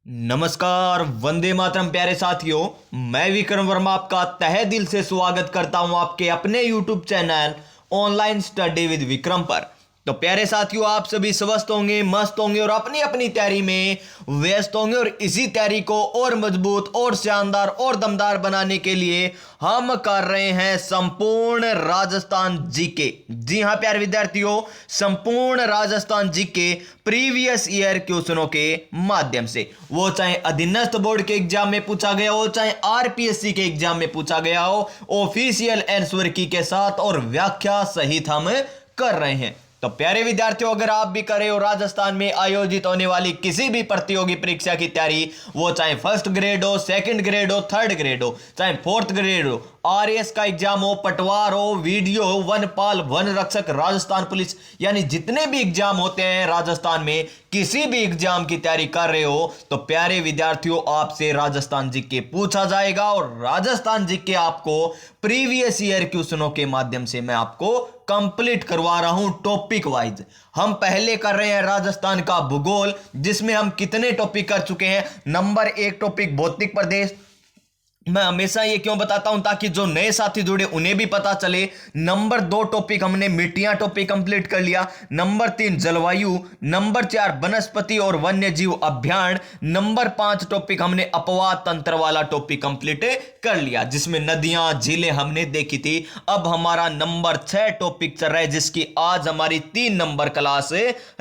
नमस्कार, वंदे मातरम प्यारे साथियों। मैं विक्रम वर्मा आपका तहे दिल से स्वागत करता हूं आपके अपने YouTube channel online study with Vikram पर। तो प्यारे साथियों, आप सभी स्वस्थ होंगे, मस्त होंगे और अपनी अपनी तैयारी में व्यस्त होंगे। और इसी तैयारी को और मजबूत और शानदार और दमदार बनाने के लिए हम कर रहे हैं संपूर्ण राजस्थान जीके। जी हां प्यारे विद्यार्थियों, संपूर्ण राजस्थान जीके प्रीवियस ईयर क्वेश्चनों के माध्यम से, वो चाहे अधीनस्थ बोर्ड के एग्जाम में पूछा गया हो, चाहे आरपीएससी के एग्जाम में पूछा गया हो, ऑफिशियल आंसर की के साथ और व्याख्या सहित हम कर रहे हैं। तो प्यारे विद्यार्थियों, अगर आप भी करें हो राजस्थान में आयोजित होने वाली किसी भी प्रतियोगी परीक्षा की तैयारी, वो चाहे फर्स्ट ग्रेड हो, सेकंड ग्रेड हो, थर्ड ग्रेड हो, चाहे फोर्थ ग्रेड हो, आरएएस का एग्जाम हो, पटवार हो, वीडियो हो, वनपाल, वन रक्षक, राजस्थान पुलिस, यानी जितने भी एग्जाम होते हैं राजस्थान में, किसी भी एग्जाम की तैयारी कर रहे हो तो प्यारे विद्यार्थियों, आपसे राजस्थान जीके पूछा जाएगा। और राजस्थान जीके आपको प्रीवियस ईयर क्वेश्चनों के माध्यम से मैं आपको कंप्लीट करवा रहा हूं टॉपिक वाइज। हम पहले कर रहे हैं राजस्थान का भूगोल, जिसमें हम कितने टॉपिक कर चुके हैं। नंबर 1 टॉपिक भौतिक प्रदेश। मैं हमेशा ये क्यों बताता हूं, ताकि जो नए साथी जुड़े उन्हें भी पता चले। नंबर 2 टॉपिक हमने मिट्टियां टॉपिक कंप्लीट कर लिया। नंबर 3 जलवायु। नंबर 4 वनस्पति और वन्य जीव अभ्यारण्य। नंबर 5 टॉपिक हमने अपवाद तंत्र वाला टॉपिक कंप्लीट कर लिया, जिसमें नदियां झीलें हमने देखी थी। अब हमारा नंबर 6 टॉपिक चल रहा है, जिसकी आज हमारी 3 नंबर क्लास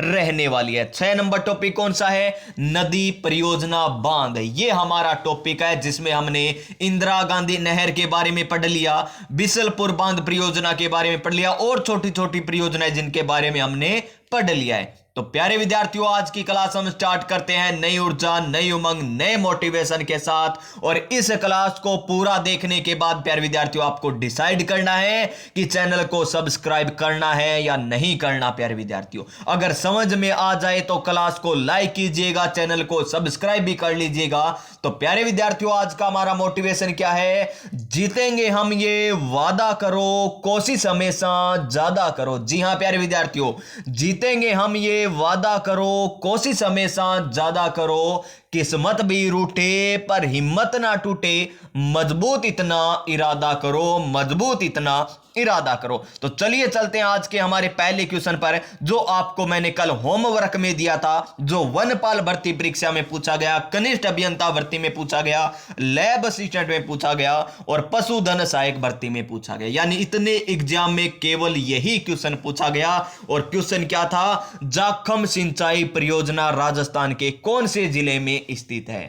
रहने वाली है। 6 नंबर टॉपिक कौन सा है? नदी परियोजना बांध। ये हमारा टॉपिक है, जिसमें हमने इंदिरा गांधी नहर के बारे में पढ़ लिया, बिसलपुर बांध परियोजना के बारे में पढ़ लिया, और छोटी छोटी परियोजनाएं जिनके बारे में हमने पढ़ लिया है। तो प्यारे विद्यार्थियों, आज की क्लास हम स्टार्ट करते हैं नई ऊर्जा, नई उमंग, नए मोटिवेशन के साथ। और इस क्लास को पूरा देखने के बाद प्यारे विद्यार्थियों, आपको डिसाइड करना है कि चैनल को सब्सक्राइब करना है या नहीं करना। प्यारे विद्यार्थियों, अगर समझ में आ जाए तो क्लास को लाइक कीजिएगा, चैनल को सब्सक्राइब भी कर लीजिएगा। तो प्यारे विद्यार्थियों, आज का हमारा मोटिवेशन क्या है? जीतेंगे हम, ये वादा करो, कोशिश हमेशा ज्यादा करो। जी हां प्यारे विद्यार्थियों, जीतेंगे हम, ये वादा करो, कोशिश हमेशा ज्यादा करो। किस्मत भी रूठे पर हिम्मत ना टूटे, मजबूत इतना इरादा करो, मजबूत इतना इरादा करो। तो चलिए चलते हैं आज के हमारे पहले क्वेश्चन पर, जो आपको मैंने कल होमवर्क में दिया था, जो वनपाल भर्ती परीक्षा में पूछा गया, कनिष्ठ अभियंता भर्ती में पूछा गया, लैब असिस्टेंट में पूछा गया और पशुधन सहायक भर्ती में पूछा गया। यानी इतने एग्जाम में केवल यही क्वेश्चन पूछा गया। और क्वेश्चन क्या था? जाखम सिंचाई परियोजना राजस्थान के कौन से जिले में स्थित है?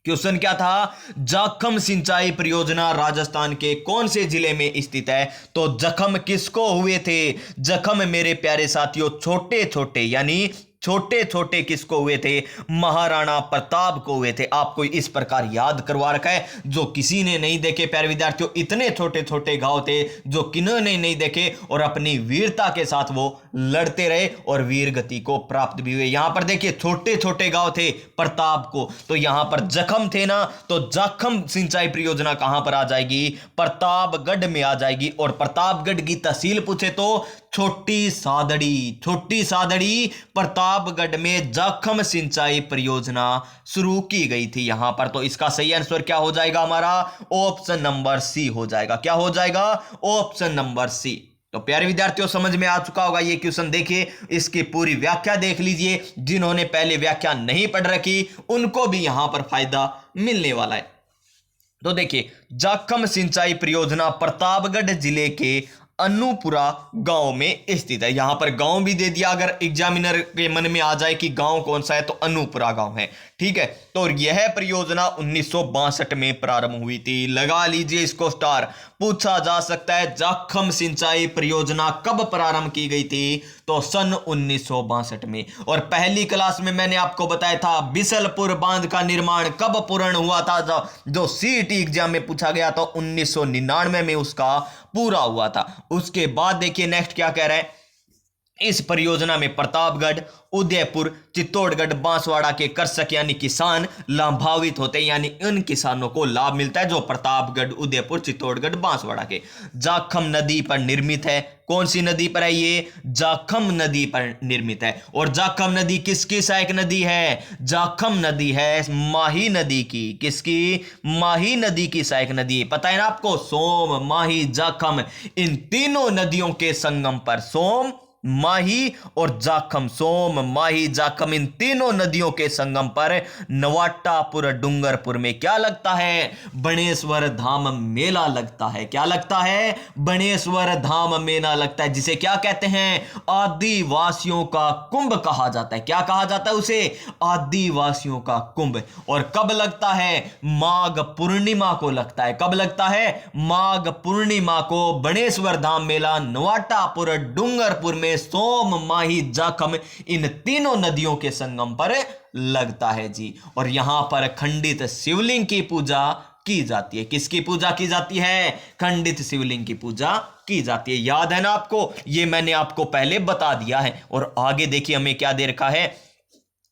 क्वेश्चन क्या था? जाखम सिंचाई परियोजना राजस्थान के कौन से जिले में स्थित है? तो जख्म किसको हुए थे? जख्म मेरे प्यारे साथियों छोटे छोटे, यानी छोटे छोटे किसको हुए थे? महाराणा प्रताप को हुए थे। आपको इस प्रकार याद करवा रखा है, जो किसी ने नहीं देखे प्यारे विद्यार्थियों। इतने छोटे छोटे गांव थे जो किन्होंने नहीं देखे, और अपनी वीरता के साथ वो लड़ते रहे और वीर गति को प्राप्त भी हुए। यहां पर देखिए, छोटे छोटे गांव थे प्रताप को, तो यहां पर जखम थे ना, तो जाखम सिंचाई परियोजना कहां पर आ जाएगी? प्रतापगढ़ में आ जाएगी। और प्रतापगढ़ की तहसील पूछे तो छोटी सादड़ी। छोटी सादड़ी प्रतापगढ़ में जाखम सिंचाई परियोजना शुरू की गई थी यहां पर। तो इसका सही आंसर क्या हो जाएगा? हमारा ऑप्शन नंबर सी हो जाएगा। क्या हो जाएगा? Option number C. तो प्यारे विद्यार्थियों, समझ में आ चुका होगा ये क्वेश्चन। देखिए, इसकी पूरी व्याख्या देख लीजिए। जिन्होंने पहले व्याख्या नहीं पढ़ रखी उनको भी यहां पर फायदा मिलने वाला है। तो देखिए, जाखम सिंचाई परियोजना प्रतापगढ़ जिले के अनूपुरा गांव में स्थित है। यहां पर गांव भी दे दिया, अगर एग्जामिनर के मन में आ जाए कि गांव कौन सा है तो अनूपुरा गांव है। ठीक है, तो यह परियोजना 1962 में प्रारंभ हुई थी। लगा लीजिए इसको स्टार। पूछा जा सकता है जाखम सिंचाई परियोजना कब प्रारंभ की गई थी? तो सन 1962 में। और पहली क्लास में मैंने आपको बताया था बिसलपुर बांध का निर्माण कब पूर्ण हुआ था, जो सीईटी एग्जाम में पूछा गया था 1999 में उसका पूरा हुआ था। उसके बाद देखिए नेक्स्ट क्या कह रहा है, इस परियोजना में प्रतापगढ़, उदयपुर, चित्तौड़गढ़, बांसवाड़ा के कृषक यानी किसान लाभान्वित होते हैं, यानी उन किसानों को लाभ मिलता है जो प्रतापगढ़, उदयपुर, चित्तौड़गढ़, बांसवाड़ा के जाखम नदी पर निर्मित है। कौन सी नदी पर है ये? जाखम नदी पर निर्मित है। और जाखम नदी किसकी सहायक नदी है? जाखम नदी है माही नदी की। किसकी? माही नदी की सहायक नदी है। पता है ना आपको? सोम, माही, जाखम, इन तीनों नदियों के संगम पर, सोम, माही और जाखम, सोम, माही, जाखम, इन तीनों नदियों के संगम पर नवाटापुर डूंगरपुर में क्या लगता है? बणेश्वर धाम मेला लगता है। क्या लगता है? बणेश्वर धाम मेला लगता है, जिसे क्या कहते हैं? आदिवासियों का कुंभ कहा जाता है। क्या कहा जाता है उसे? आदिवासियों का कुंभ। और कब लगता है? माघ पूर्णिमा को लगता है। कब लगता है? माघ पूर्णिमा को बणेश्वर धाम मेला नवाटापुर डूंगरपुर में सोम, माही, जाखम, इन तीनों नदियों के संगम पर लगता है जी। और यहां पर खंडित शिवलिंग की पूजा की जाती है। किसकी पूजा की जाती है? खंडित शिवलिंग की पूजा की जाती है। याद है ना आपको? ये मैंने आपको पहले बता दिया है। और आगे देखिए हमें क्या दे रखा है।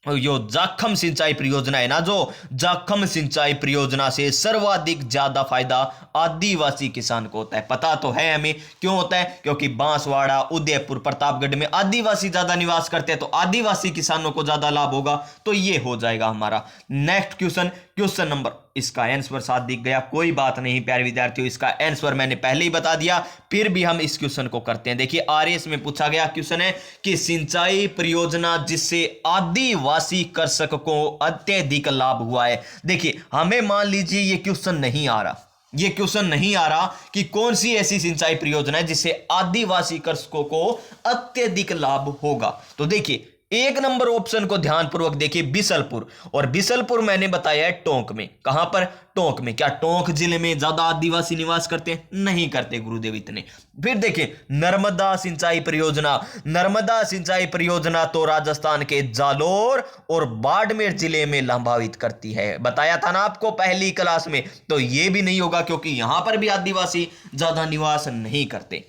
यो जाखम सिंचाई परियोजना है ना, जो जाखम सिंचाई परियोजना से सर्वाधिक ज्यादा फायदा आदिवासी किसान को होता है। पता तो है हमें क्यों होता है? क्योंकि बांसवाड़ा, उदयपुर, प्रतापगढ़ में आदिवासी ज्यादा निवास करते हैं, तो आदिवासी किसानों को ज्यादा लाभ होगा। तो ये हो जाएगा हमारा नेक्स्ट क्वेश्चन। क्वेश्चन नंबर, इसका आंसर साथ दिख गया, कोई बात नहीं प्यारे विद्यार्थियों, इसका आंसर मैंने पहले ही बता दिया, फिर भी हम इस क्वेश्चन को करते हैं। देखिए आरएस में पूछा गया क्वेश्चन है कि सिंचाई परियोजना जिससे आदिवासी कृषक को अत्यधिक लाभ हुआ है। देखिए हमें मान लीजिए ये क्वेश्चन नहीं आ रहा, ये क्वेश्चन नहीं आ रहा कि कौन सी ऐसी सिंचाई परियोजना है जिससे आदिवासी कृषकों को अत्यधिक लाभ होगा। तो देखिए एक नंबर ऑप्शन को ध्यानपूर्वक देखिए, बिसलपुर। और बिसलपुर मैंने बताया है टोंक में। कहां पर? टोंक में। क्या टोंक जिले में ज्यादा आदिवासी निवास करते हैं? नहीं करते गुरुदेव इतने। फिर देखिए नर्मदा सिंचाई परियोजना। नर्मदा सिंचाई परियोजना तो राजस्थान के जालोर और बाड़मेर जिले में लाभान्वित करती है। बताया था ना आपको पहली क्लास में। तो यह भी नहीं होगा क्योंकि यहां पर भी आदिवासी ज्यादा निवास नहीं करते।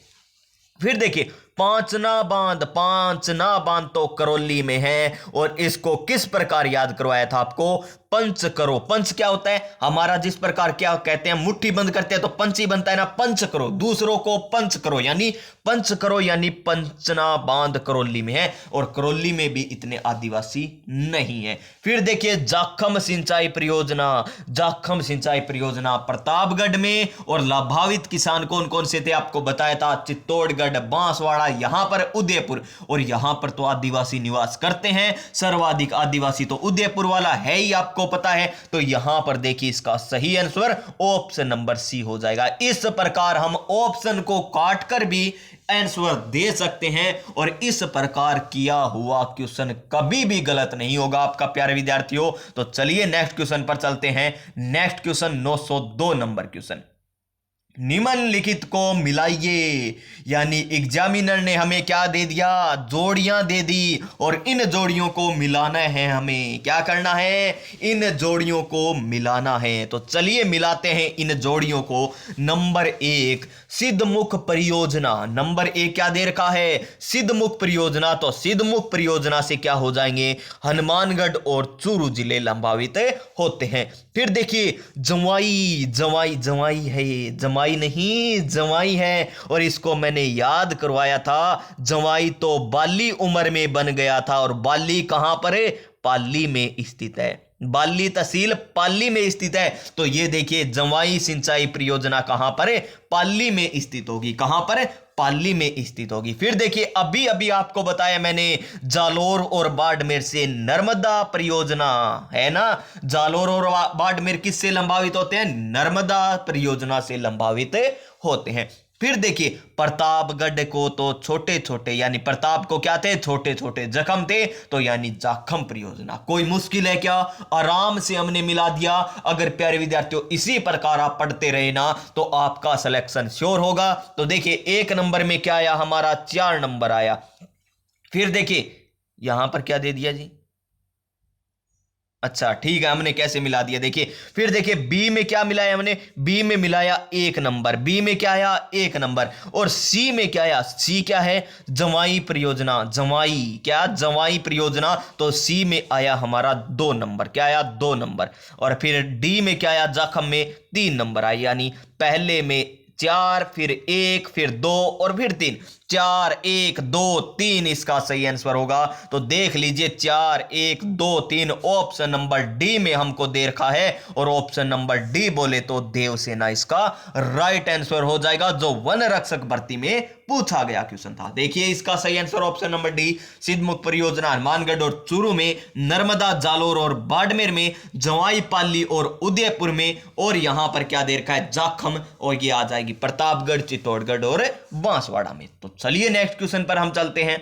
फिर देखिए पांचना बांध तो करौली में है। और इसको किस प्रकार याद करवाया था आपको? पंच करो। पंच क्या होता है? हमारा जिस प्रकार क्या कहते हैं, मुट्ठी बंद करते हैं तो पंच ही बनता है ना, पंच करो। दूसरों को पंच करो यानी पंच करो, यानी पंचना बांध करौली में है। और करौली में भी इतने आदिवासी नहीं है। फिर देखिए जाखम सिंचाई परियोजना। जाखम सिंचाई परियोजना प्रतापगढ़ में। और लाभान्वित किसान कौन कौन से थे आपको बताया था? चित्तौड़गढ़, बांसवाड़ा, यहां पर उदयपुर। और यहां पर तो आदिवासी निवास करते हैं। सर्वाधिक आदिवासी तो उदयपुर वाला है ही, आपको पता है। तो यहां पर देखिए इसका सही आंसर ऑप्शन नंबर सी हो जाएगा। इस प्रकार हम ऑप्शन को काटकर भी आंसर दे सकते हैं। और इस प्रकार किया हुआ क्वेश्चन कभी भी गलत नहीं होगा आपका प्यारे विद्यार्थियों। तो चलिए नेक्स्ट क्वेश्चन पर चलते हैं। Next question 902 number question. निम्नलिखित को मिलाइए, यानी एग्जामिनर ने हमें क्या दे दिया? जोड़ियां दे दी। और इन जोड़ियों को मिलाना है। हमें क्या करना है? इन जोड़ियों को मिलाना है। तो चलिए मिलाते हैं इन जोड़ियों को। नंबर 1 सिद्धमुख परियोजना। नंबर 1 क्या दे रखा है? सिद्धमुख परियोजना। तो सिद्धमुख परियोजना से क्या हो जाएंगे? हनुमानगढ़ और चूरू जिले लाभान्वित होते हैं। फिर देखिए जवाई। जवाई जवाई है ये, जवाई नहीं जवाई है। और इसको मैंने याद करवाया था। जवाई तो बाली उम्र में बन गया था। और बाली कहां पर है? पाली में स्थित है। बाली तहसील पाली में स्थित है। तो ये देखिए जवाई सिंचाई परियोजना कहां पर है? पाली में स्थित होगी। कहां पर? पाली में स्थित होगी। फिर देखिए अभी अभी आपको बताया मैंने जालोर और बाड़मेर से नर्मदा परियोजना है ना। जालोर और बाड़मेर किससे लाभान्वित होते हैं? नर्मदा परियोजना से लाभान्वित होते हैं। फिर देखिए प्रतापगढ़ को तो छोटे छोटे, यानी प्रताप को क्या थे? छोटे छोटे जख्म थे। तो यानी जाखम परियोजना। कोई मुश्किल है क्या? आराम से हमने मिला दिया। अगर प्यारे विद्यार्थियों इसी प्रकार आप पढ़ते रहे ना तो आपका सिलेक्शन श्योर होगा। तो देखिए 1 नंबर में क्या आया हमारा? 4 नंबर आया। फिर देखिए यहां पर क्या दे दिया जी? अच्छा ठीक है, हमने कैसे मिला दिया देखिए। फिर देखिए बी में क्या मिलाया हमने, बी में मिलाया 1 नंबर, बी में क्या आया 1 नंबर। और सी में क्या आया, सी क्या है जवाई परियोजना, जवाई क्या जवाई परियोजना, तो सी में आया हमारा 2 नंबर, क्या आया 2 नंबर। और फिर डी में क्या आया जाखम में 3 नंबर आए, यानी पहले में 4 फिर 1 फिर 2 और फिर 3, 4 1 2 3 इसका सही आंसर होगा। तो देख लीजिए 4 1 2 3 ऑप्शन नंबर डी में हमको दे रखा है, और ऑप्शन नंबर डी बोले तो देवसेना इसका राइट आंसर हो जाएगा, जो वन रक्षक भर्ती में पूछा गया क्वेश्चन था। देखिए इसका सही answer option number D, Sidhmukh परियोजना हनुमानगढ़ और चूरू में, नर्मदा जालोर और बाड़मेर में, जवाई पाली और उदयपुर में, और यहां पर क्या दे रखा है जाखम, और ये आ जाएगी प्रतापगढ़ चित्तौड़गढ़ और बांसवाड़ा में। तो चलिए नेक्स्ट क्वेश्चन पर हम चलते हैं,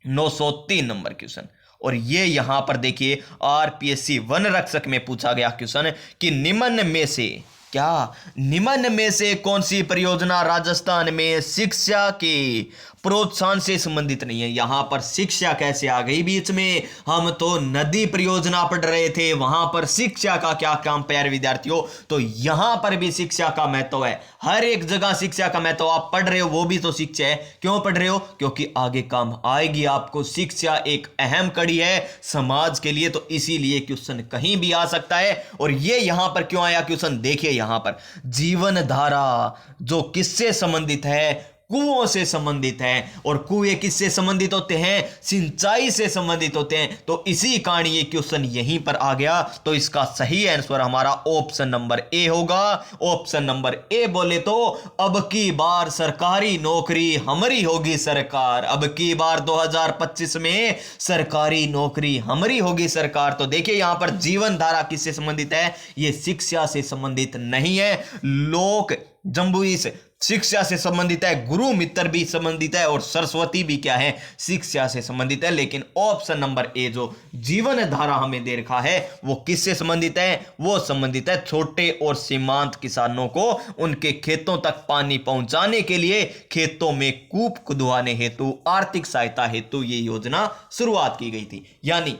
903 नंबर क्वेश्चन। और ये यहां पर देखिए आरपीएससी वन रक्षक में पूछा गया क्वेश्चन कि निम्न में से क्या, निम्न में से कौन सी परियोजना राजस्थान में शिक्षा के प्रोत्साहन से संबंधित नहीं है। यहां पर शिक्षा कैसे आ गई बीच में, हम तो नदी परियोजना पढ़ रहे थे, वहां पर शिक्षा का क्या काम प्यारे विद्यार्थियों। तो यहां पर भी शिक्षा का महत्व है, हर एक जगह शिक्षा का महत्व आप पढ़ रहे हो, वो भी तो शिक्षा है। क्यों पढ़ रहे हो, क्योंकि आगे काम आएगी आपको। शिक्षा एक अहम कड़ी है समाज के लिए, तो इसीलिए क्वेश्चन कहीं भी आ सकता है। और ये यहां पर क्यों आया क्वेश्चन, देखिए यहां पर जीवन धारा जो किससे संबंधित है, कुओं से संबंधित है, और कुएं किससे संबंधित होते हैं, सिंचाई से संबंधित होते हैं। तो इसी कारण ये क्वेश्चन यहीं पर आ गया। तो इसका सही आंसर हमारा ऑप्शन नंबर ए होगा। ऑप्शन नंबर ए बोले तो अब की बार सरकारी नौकरी हमारी होगी सरकार, अब की बार 2025 में सरकारी नौकरी हमारी होगी सरकार। तो देखिए यहां पर जीवन धारा किससे संबंधित है, ये शिक्षा से संबंधित नहीं है। लोक जम्बुई से शिक्षा से संबंधित है, गुरु मित्र भी संबंधित है, और सरस्वती भी क्या है शिक्षा से संबंधित है। लेकिन ऑप्शन नंबर ए जो जीवन धारा हमें दे रखा है वो किससे संबंधित है, वो संबंधित है छोटे और सीमांत किसानों को उनके खेतों तक पानी पहुंचाने के लिए खेतों में कूप खुदवाने हेतु आर्थिक सहायता हेतु ये योजना शुरुआत की गई थी। यानी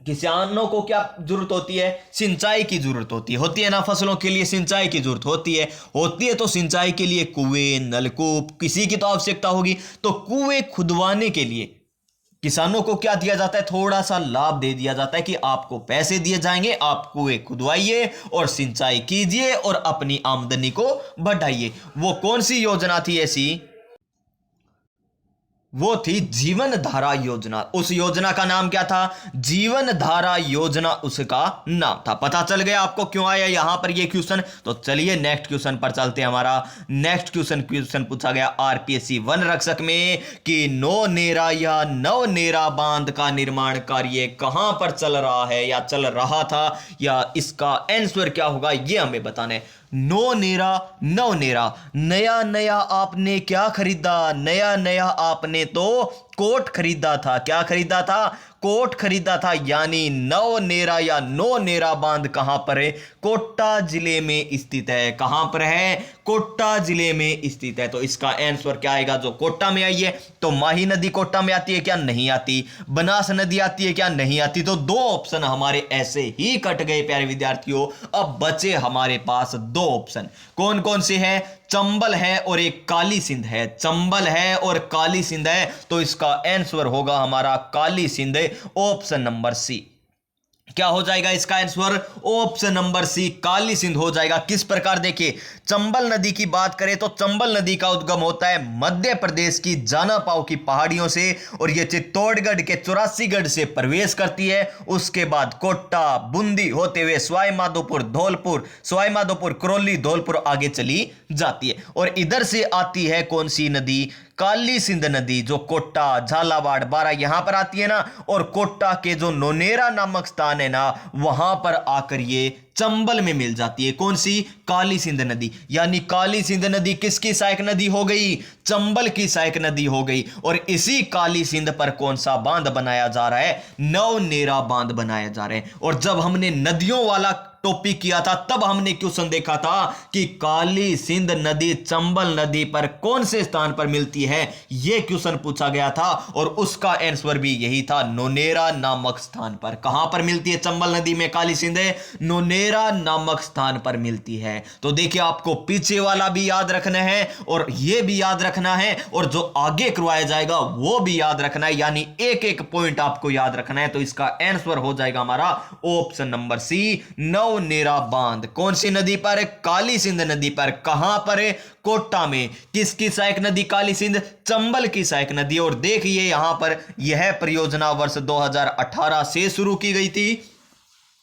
किसानों को क्या जरूरत होती है, सिंचाई की जरूरत होती है ना, फसलों के लिए सिंचाई की जरूरत होती है। तो सिंचाई के लिए कुएं नलकूप किसी की तो आवश्यकता होगी। तो कुएं खुदवाने के लिए किसानों को क्या दिया जाता है, थोड़ा सा लाभ दे दिया जाता है कि आपको पैसे दिए जाएंगे, आप कुएं खुदवाइए और सिंचाई कीजिए और अपनी आमदनी को बढ़ाइए। वो कौन सी योजना थी ऐसी, वो थी जीवन धारा योजना। उस योजना का नाम क्या था, जीवन धारा योजना उसका नाम था। पता चल गया आपको क्यों आया यहां पर ये क्वेश्चन। तो चलिए नेक्स्ट क्वेश्चन पर चलते हैं। हमारा नेक्स्ट क्वेश्चन पूछा गया आरपीएससी वन रक्षक में कि नौनेरा या नवनेरा बांध का निर्माण कार्य कहां पर चल रहा है या चल रहा था, या इसका आंसर क्या होगा ये हमें बताना है। नौनेरा नवनेरा, नया नया आपने क्या खरीदा, नया नया आपने तो कोट खरीदा था। क्या खरीदा था, कोट खरीदा था। यानी नवनेरा या नौनेरा बांध कहां पर है, कोटा जिले में स्थित है। कहां पर है, कोटा जिले में स्थित है। तो इसका आंसर क्या आएगा, जो कोटा में आई है। तो माही नदी कोटा में आती है क्या, नहीं आती। बनास नदी आती है क्या, नहीं आती। तो दो ऑप्शन हमारे ऐसे ही कट गए प्यारे विद्यार्थियों। अब बचे हमारे पास दो ऑप्शन, कौन कौन से हैं, चंबल है और एक काली सिंध है। चंबल है और काली सिंध है। तो इसका आंसर होगा हमारा काली सिंध, ऑप्शन नंबर सी। क्या हो जाएगा इसका आंसर, ऑप्शन नंबर सी काली सिंध हो जाएगा। किस प्रकार, देखिए चंबल नदी की बात करें तो चंबल नदी का उद्गम होता है मध्य प्रदेश की जानापाव की पहाड़ियों से, और यह चित्तौड़गढ़ के 84गढ़ से प्रवेश करती है। उसके बाद कोटा बूंदी होते हुए सवाई माधोपुर धौलपुर, सवाई माधोपुर करौली धौलपुर आगे चली जाती है। और इधर से आती है कौन सी नदी, काली सिंध नदी, जो कोटा झालावाड़ बारा यहां पर आती है ना, और कोटा के जो नौनेरा नामक स्थान है ना, वहां पर आकर ये चंबल में मिल जाती है। कौन सी, काली सिंध नदी। यानी काली सिंध नदी किसकी सहायक नदी हो गई, चंबल की सहायक नदी हो गई। और इसी काली सिंध पर कौन सा बांध बनाया जा रहा है, नवनेरा बांध बनाया जा रहा है। और जब हमने नदियों वाला टॉपिक किया था तब हमने क्वेश्चन देखा था कि काली सिंध नदी चंबल नदी पर कौन से स्थान पर मिलती है, यह क्वेश्चन पूछा गया था और उसका आंसर भी यही था, नोनेरा नामक स्थान पर। कहां पर मिलती है चंबल नदी में काली सिंध? नोनेरा नामक स्थान पर मिलती है। तो देखिए आपको पीछे वाला भी याद रखना है और यह भी याद रखना है और जो आगे करवाया जाएगा वो भी याद रखना है, यानी एक एक पॉइंट आपको याद रखना है। तो इसका आंसर हो जाएगा हमारा ऑप्शन नंबर सी, नवनेरा बांध। कौन सी नदी पर? काली सिंध नदी पर। कहां पर है? कोटा में। किसकी सहायक नदी काली सिंध? चंबल की सहायक नदी। और देखिए यहां पर यह परियोजना वर्ष 2018 से शुरू की गई थी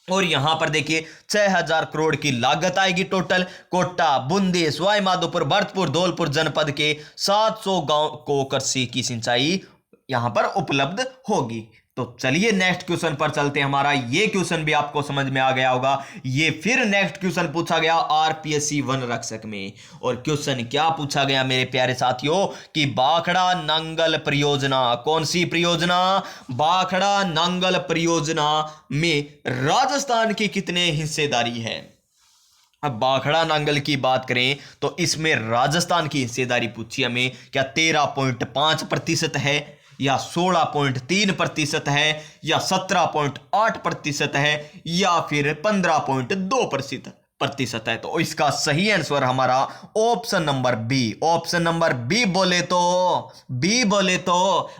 और यहां पर देखिए 6000 करोड़ की लागत आएगी टोटल। कोटा, बूंदी, सवाई माधोपुर, भरतपुर, धौलपुर जनपद के 700 गांव को कृषि की सिंचाई यहां पर उपलब्ध होगी। तो चलिए नेक्स्ट क्वेश्चन पर चलते हैं। हमारा ये क्वेश्चन भी आपको समझ में आ गया होगा। ये फिर नेक्स्ट क्वेश्चन पूछा गया आरपीएससी वन रक्षक में। और क्वेश्चन क्या पूछा गया मेरे प्यारे साथियों कि भाखड़ा नांगल परियोजना, कौन सी परियोजना? भाखड़ा नांगल परियोजना में राजस्थान की कितने हिस्सेदारी है? अब भाखड़ा नांगल की बात करें तो इसमें राजस्थान की हिस्सेदारी पूछी हमें। क्या 13.5% है या 16.3% है या 17.8% है या फिर 15.2% है? तो इसका सही आंसर हमारा option number B. Option number B बोले तो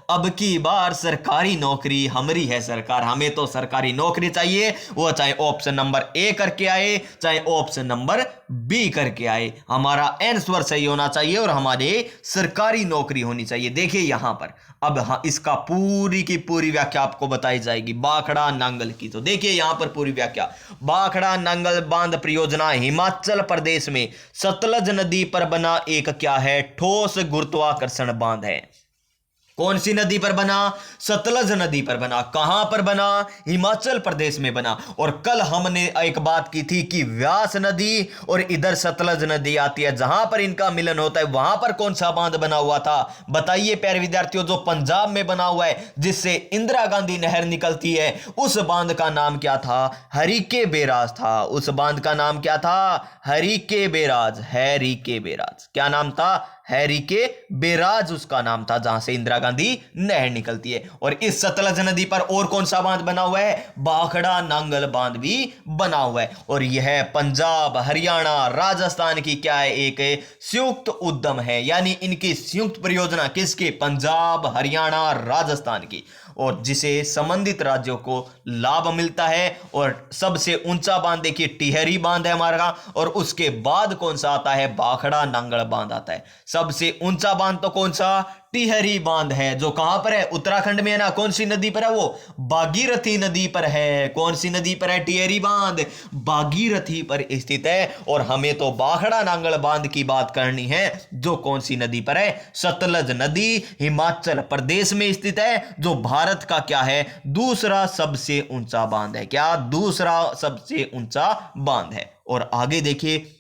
अब की बार सरकारी नौकरी हमारी है सरकार, हमें तो सरकारी नौकरी चाहिए, वो चाहे ऑप्शन नंबर ए करके आए चाहे ऑप्शन नंबर बी करके आए, हमारा आंसर सही होना चाहिए और हमारे सरकारी नौकरी होनी चाहिए। देखिए यहां पर अब हाँ इसका पूरी की पूरी व्याख्या आपको बताई जाएगी भाखड़ा नांगल की। तो देखिए यहां पर पूरी व्याख्या। भाखड़ा नांगल बांध परियोजना हिमाचल प्रदेश में सतलज नदी पर बना एक क्या है? ठोस गुरुत्वाकर्षण बांध है। कौन सी नदी पर बना? सतलज नदी पर बना। कहां पर बना? हिमाचल प्रदेश में बना। और कल हमने एक बात की थी कि व्यास नदी और इधर सतलज नदी आती है, जहां पर इनका मिलन होता है वहां पर कौन सा बांध बना हुआ था? बताइए प्यारे विद्यार्थियों। जो पंजाब में बना हुआ है जिससे इंदिरा गांधी नहर निकलती है, उस बांध का नाम क्या था? हरिके बैराज था। उस बांध का नाम क्या था? हरिके बैराज। हैरिके बैराज। क्या नाम था? हैरिके बैराज उसका नाम था, जहां से इंदिरा गांधी नहर निकलती है। और इस सतलज नदी पर और कौन सा बांध बना हुआ है? भाखड़ा नांगल बांध भी बना हुआ है। और यह पंजाब, हरियाणा, राजस्थान की क्या है? एक संयुक्त उद्यम है, यानी इनकी संयुक्त परियोजना किसकी? पंजाब, हरियाणा, राजस्थान की, और जिसे संबंधित राज्यों को लाभ मिलता है। और सबसे ऊंचा बांध देखिए टिहरी बांध है हमारा, और उसके बाद कौन सा आता है? भाखड़ा नांगल बांध आता है। सबसे ऊंचा बांध तो कौन सा? टिहरी बांध है, जो कहां पर है? उत्तराखंड में है ना। कौन सी नदी पर है वो? भागीरथी नदी पर है। कौन सी नदी पर है टिहरी बांध? भागीरथी पर स्थित है। और हमें तो भाखड़ा नांगल बांध की बात करनी है, जो कौन सी नदी पर है? सतलज नदी हिमाचल प्रदेश में स्थित है, जो भारत का क्या है? दूसरा सबसे ऊंचा बांध है। क्या? दूसरा सबसे ऊंचा बांध है। और आगे देखिए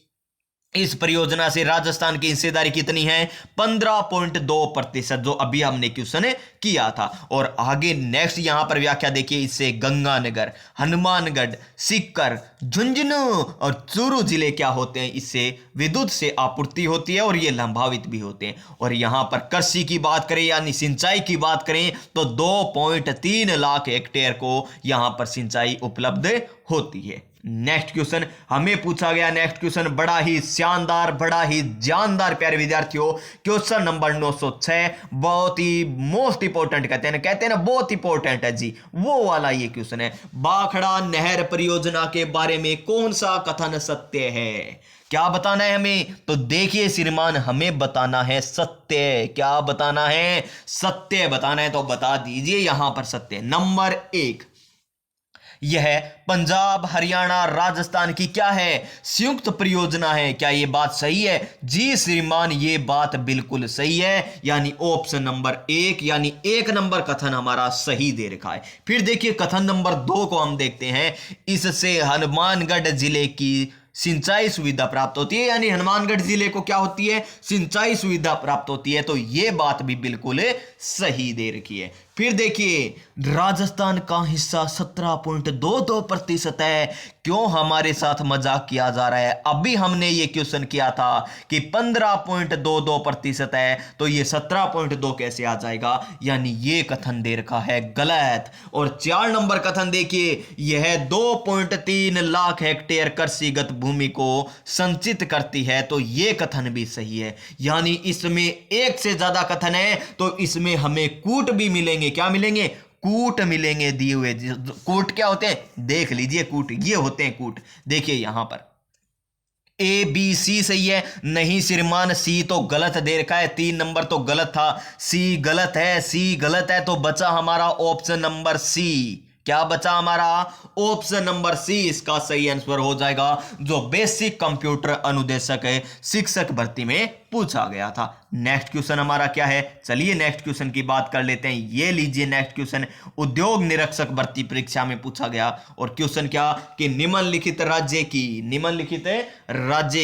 इस परियोजना से राजस्थान की हिस्सेदारी कितनी है? 15.2%, जो अभी हमने क्वेश्चन किया था। और आगे नेक्स्ट यहां पर व्याख्या देखिए। इससे गंगानगर, हनुमानगढ़, सीकर, झुंझुनू और चूरू जिले क्या होते हैं? इससे विद्युत से आपूर्ति होती है और ये लाभान्वित भी होते हैं। और यहां पर कृषि की बात करें यानी सिंचाई की बात करें तो 2.3 लाख हेक्टेयर को यहां पर सिंचाई उपलब्ध होती है। नेक्स्ट क्वेश्चन हमें पूछा गया। नेक्स्ट क्वेश्चन बड़ा ही शानदार, बड़ा ही जानदार प्यारे विद्यार्थियों, क्वेश्चन नंबर 906, बहुत ही मोस्ट इंपोर्टेंट कहते हैं ना, बहुत इंपोर्टेंट है जी, वो वाला ये क्वेश्चन है। भाखड़ा नहर परियोजना के बारे में कौन सा कथन सत्य है? क्या बताना है हमें? तो देखिए श्रीमान, हमें बताना है सत्य। क्या बताना है? सत्य बताना है। तो बता दीजिए यहां पर सत्य। नंबर 1, यह पंजाब, हरियाणा, राजस्थान की क्या है? संयुक्त परियोजना है। क्या यह बात सही है? जी श्रीमान, यह बात बिल्कुल सही है, यानी ऑप्शन नंबर 1 यानी 1 नंबर कथन हमारा सही दे रखा है। फिर देखिए कथन नंबर 2 को हम देखते हैं। इससे हनुमानगढ़ जिले की सिंचाई सुविधा प्राप्त होती है, यानी हनुमानगढ़ जिले को क्या होती है? सिंचाई सुविधा प्राप्त होती है। तो यह बात भी बिल्कुल सही दे रखी है। फिर देखिए राजस्थान का हिस्सा 17.22% है। क्यों हमारे साथ मजाक किया जा रहा है? अभी हमने ये क्वेश्चन किया था कि 15.22% है, तो ये 17.2 कैसे आ जाएगा? यानी ये कथन दे रखा है गलत। और 4 नंबर कथन देखिए, यह 2.3 लाख हेक्टेयर कृषिगत भूमि को संचित करती है, तो ये कथन भी सही है। यानी इसमें एक से ज्यादा कथन है, तो इसमें हमें कूट भी मिलेंगे। क्या मिलेंगे? कूट मिलेंगे दिए हुए। कूट क्या होते हैं देख लीजिए, कूट ये होते हैं कूट। देखिए यहां पर ए बी सी सही है, नहीं श्रीमान सी तो गलत दे रखा है, 3 नंबर तो गलत था, सी गलत है, सी गलत है, तो बचा हमारा ऑप्शन नंबर सी। क्या बचा हमारा? ऑप्शन नंबर सी इसका सही आंसर हो जाएगा, जो बेसिक कंप्यूटर अनुदेशक है शिक्षक भर्ती में पूछा गया था। नेक्स्ट क्वेश्चन हमारा क्या है? चलिए नेक्स्ट क्वेश्चन की बात कर लेते हैं। ये लीजिए नेक्स्ट क्वेश्चन उद्योग निरीक्षक भर्ती परीक्षा में पूछा गया। और क्वेश्चन क्या कि निम्नलिखित राज्य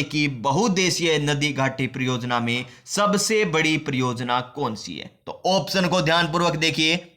की बहुउद्देशीय नदी घाटी परियोजना में सबसे बड़ी परियोजना कौन सी है? तो ऑप्शन को ध्यानपूर्वक देखिए।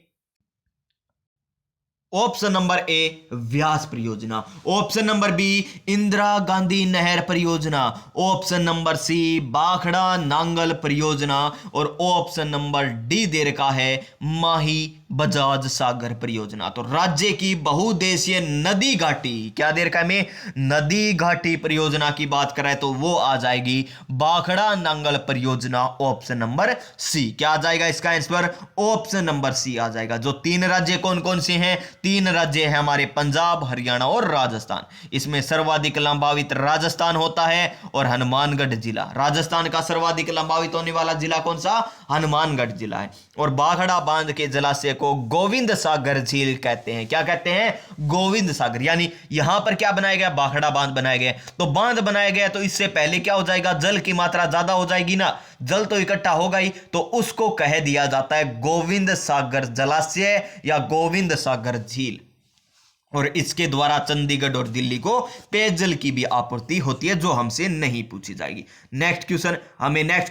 ऑप्शन नंबर ए व्यास परियोजना, option number B Indira Gandhi नहर परियोजना, ऑप्शन नंबर सी बाखड़ा नांगल परियोजना, और ऑप्शन नंबर डी दे रखा है माही बजाज सागर परियोजना। तो राज्य की बहुउद्देशीय नदी घाटी, क्या दे रखा है में नदी घाटी परियोजना की बात करें तो वो आ जाएगी बाखड़ा नांगल परियोजना, ऑप्शन नंबर सी। क्या आ जाएगा इसका आंसर? ऑप्शन नंबर सी आ जाएगा। जो 3 राज्य कौन कौन से हैं? 3 राज्य हैं हमारे, पंजाब, हरियाणा और राजस्थान। इसमें सर्वाधिक लंबावित राजस्थान होता है और हनुमानगढ़ जिला। राजस्थान का सर्वाधिक लंबावित होने वाला जिला कौन सा? हनुमानगढ़ जिला है। और बाखड़ा बांध के जलाशय को गोविंद सागर झील कहते हैं। क्या कहते हैं? गोविंद सागर। यानी यहां पर क्या बनाया गया? बाखड़ा बांध बनाया गया। तो बांध बनाया गया तो इससे पहले क्या हो जाएगा? जल की मात्रा ज्यादा हो जाएगी ना, जल तो इकट्ठा होगा ही, तो उसको कह दिया जाता है गोविंद सागर जलाशय या गोविंद सागर झील। और इसके द्वारा चंडीगढ़ और दिल्ली को पेयजल की भी आपूर्ति होती है, जो हमसे नहीं पूछी जाएगी। नेक्स्ट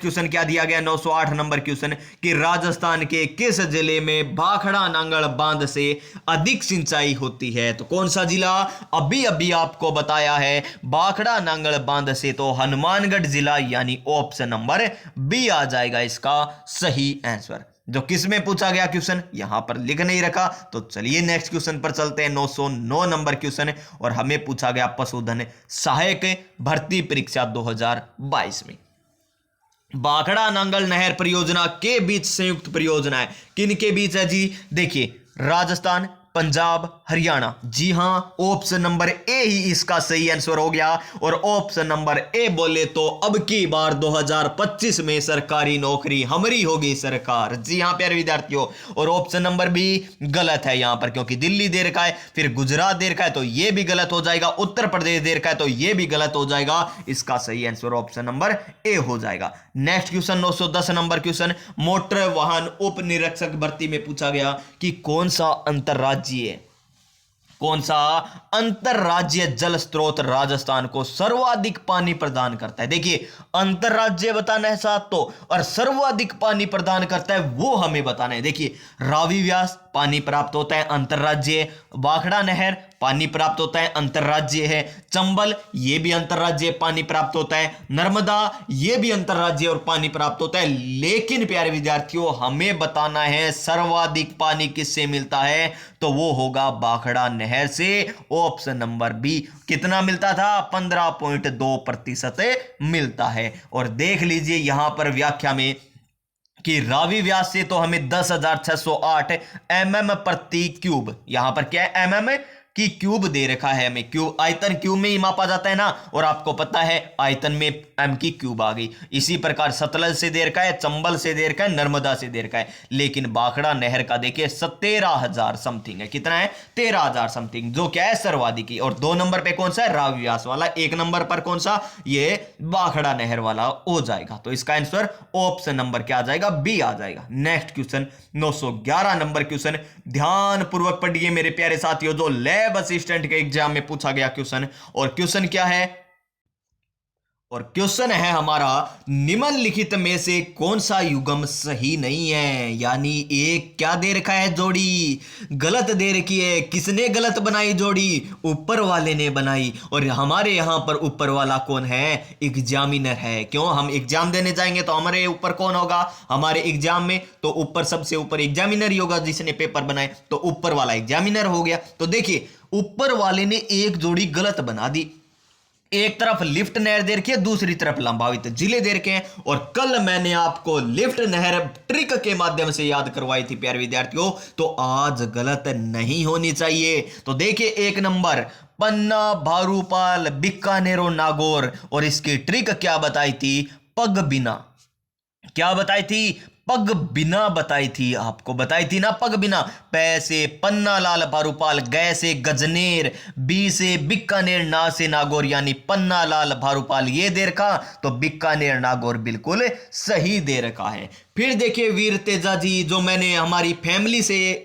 क्वेश्चन क्या दिया गया? 908 नंबर क्वेश्चन कि राजस्थान के किस जिले में भाखड़ा नांगल बांध से अधिक सिंचाई होती है? तो कौन सा जिला? अभी अभी आपको बताया है भाखड़ा नांगल बांध से, तो हनुमानगढ़ जिला, यानी ऑप्शन नंबर बी आ जाएगा इसका सही आंसर। जो किस में पूछा गया क्वेश्चन यहां पर लिख नहीं रखा, तो चलिए नेक्स्ट क्वेश्चन पर चलते हैं। 909 नंबर क्वेश्चन और हमें पूछा गया पशुधन सहायक भर्ती परीक्षा 2022 में। बाखड़ा नांगल नहर परियोजना के बीच संयुक्त परियोजना है। किन के बीच है जी? देखिए राजस्थान, पंजाब, हरियाणा। जी हां, ऑप्शन नंबर ए ही इसका सही आंसर हो गया। और ऑप्शन नंबर ए बोले तो अब की बार 2025 में सरकारी नौकरी हमारी होगी सरकार। जी हां प्यारे विद्यार्थियों। और ऑप्शन नंबर बी गलत है यहां पर, क्योंकि दिल्ली दे रखा है, फिर गुजरात दे रखा है, तो यह भी गलत हो जाएगा। उत्तर प्रदेश दे रखा है, तो यह भी गलत हो जाएगा। इसका सही आंसर ऑप्शन नंबर ए हो जाएगा। Next question 910 number question motor वाहन उप निरीक्षक भर्ती में पूछा गया कि कौन सा अंतरराज्यीय जल स्रोत राजस्थान को सर्वाधिक पानी प्रदान करता है? देखिए अंतरराज्यीय बताना है साथ तो, और सर्वाधिक पानी प्रदान करता है वो हमें बताना है। देखिए रावी व्यास पानी प्राप्त होता है अंतरराज्यीय, बाखड़ा नहर पानी प्राप्त होता है अंतरराज्यीय है, चंबल ये भी अंतरराज्यीय पानी प्राप्त होता है, नर्मदा ये भी अंतरराज्यीय और पानी प्राप्त होता है। लेकिन प्यारे विद्यार्थियों हमें बताना है सर्वाधिक पानी किससे मिलता है, तो वो होगा बाखड़ा नहर से, ऑप्शन नंबर बी। कितना मिलता था? 15.2% मिलता है। और देख लीजिए यहां पर व्याख्या में कि रावी व्यास से तो हमें 10,608 mm प्रति क्यूब, यहां पर क्या है mm की क्यूब दे रखा है हमें, क्यूब आयतन क्यूब में ही मापा जाता है ना, और आपको पता है आयतन में m की क्यूब आ गई। इसी प्रकार सतलज से दे रखा है, चंबल से दे रखा है, नर्मदा से दे रखा है। लेकिन बाखड़ा नहर का देखिए 13,000 समथिंग है। कितना है? 13,000 समथिंग, जो क्या है सर्वाधिक ही। और 2 नंबर पे कौन सा है? रावी व्यास वाला। 1 नंबर पर कौन सा? ये बाखड़ा नहर वाला हो जाएगा। तो इसका आंसर ऑप्शन नंबर क्या आ जाएगा? बी आ जाएगा। नेक्स्ट क्वेश्चन 911 नंबर क्वेश्चन ध्यान पूर्वक पढ़िए मेरे प्यारे साथियों, जो लैब असिस्टेंट के एग्जाम में पूछा गया क्वेश्चन। और क्वेश्चन क्या है? और क्वेश्चन है हमारा, निम्नलिखित में से कौन सा युग्म सही नहीं है। यानी एक क्या दे रखा है, जोड़ी गलत दे रखी है। किसने गलत बनाई जोड़ी, ऊपर वाले ने बनाई। और हमारे यहां पर ऊपर वाला कौन है, एग्जामिनर है। क्यों, हम एग्जाम देने जाएंगे तो हमारे ऊपर कौन होगा, हमारे एग्जाम में तो ऊपर सबसे ऊपर एग्जामिनर ही होगा। जिसने पेपर बनाए तो ऊपर वाला एग्जामिनर हो गया। तो देखिए ऊपर वाले ने एक जोड़ी गलत बना दी। एक तरफ लिफ्ट नहर दे रखी है, दूसरी तरफ लंबावित जिले दे रखे हैं। और कल मैंने आपको लिफ्ट नहर ट्रिक के माध्यम से याद करवाई थी प्यारे विद्यार्थियों, तो आज गलत नहीं होनी चाहिए। तो देखिए एक नंबर, पन्ना, भारूपाल, बीकानेर और नागौर। और इसकी ट्रिक क्या बताई थी, पग बिना। क्या बताई थी, पग बिना बताई थी। आपको बताई थी ना, पग बिना। पै से पन्ना लाल भारूपाल, गै से गजनेर, बी से बीकानेर, ना से नागौर। यानी पन्ना लाल भारूपाल ये दे रखा, तो बीकानेर नागौर बिल्कुल सही दे रखा है। फिर देखिए वीर तेजा जी, जो मैंने हमारी फैमिली से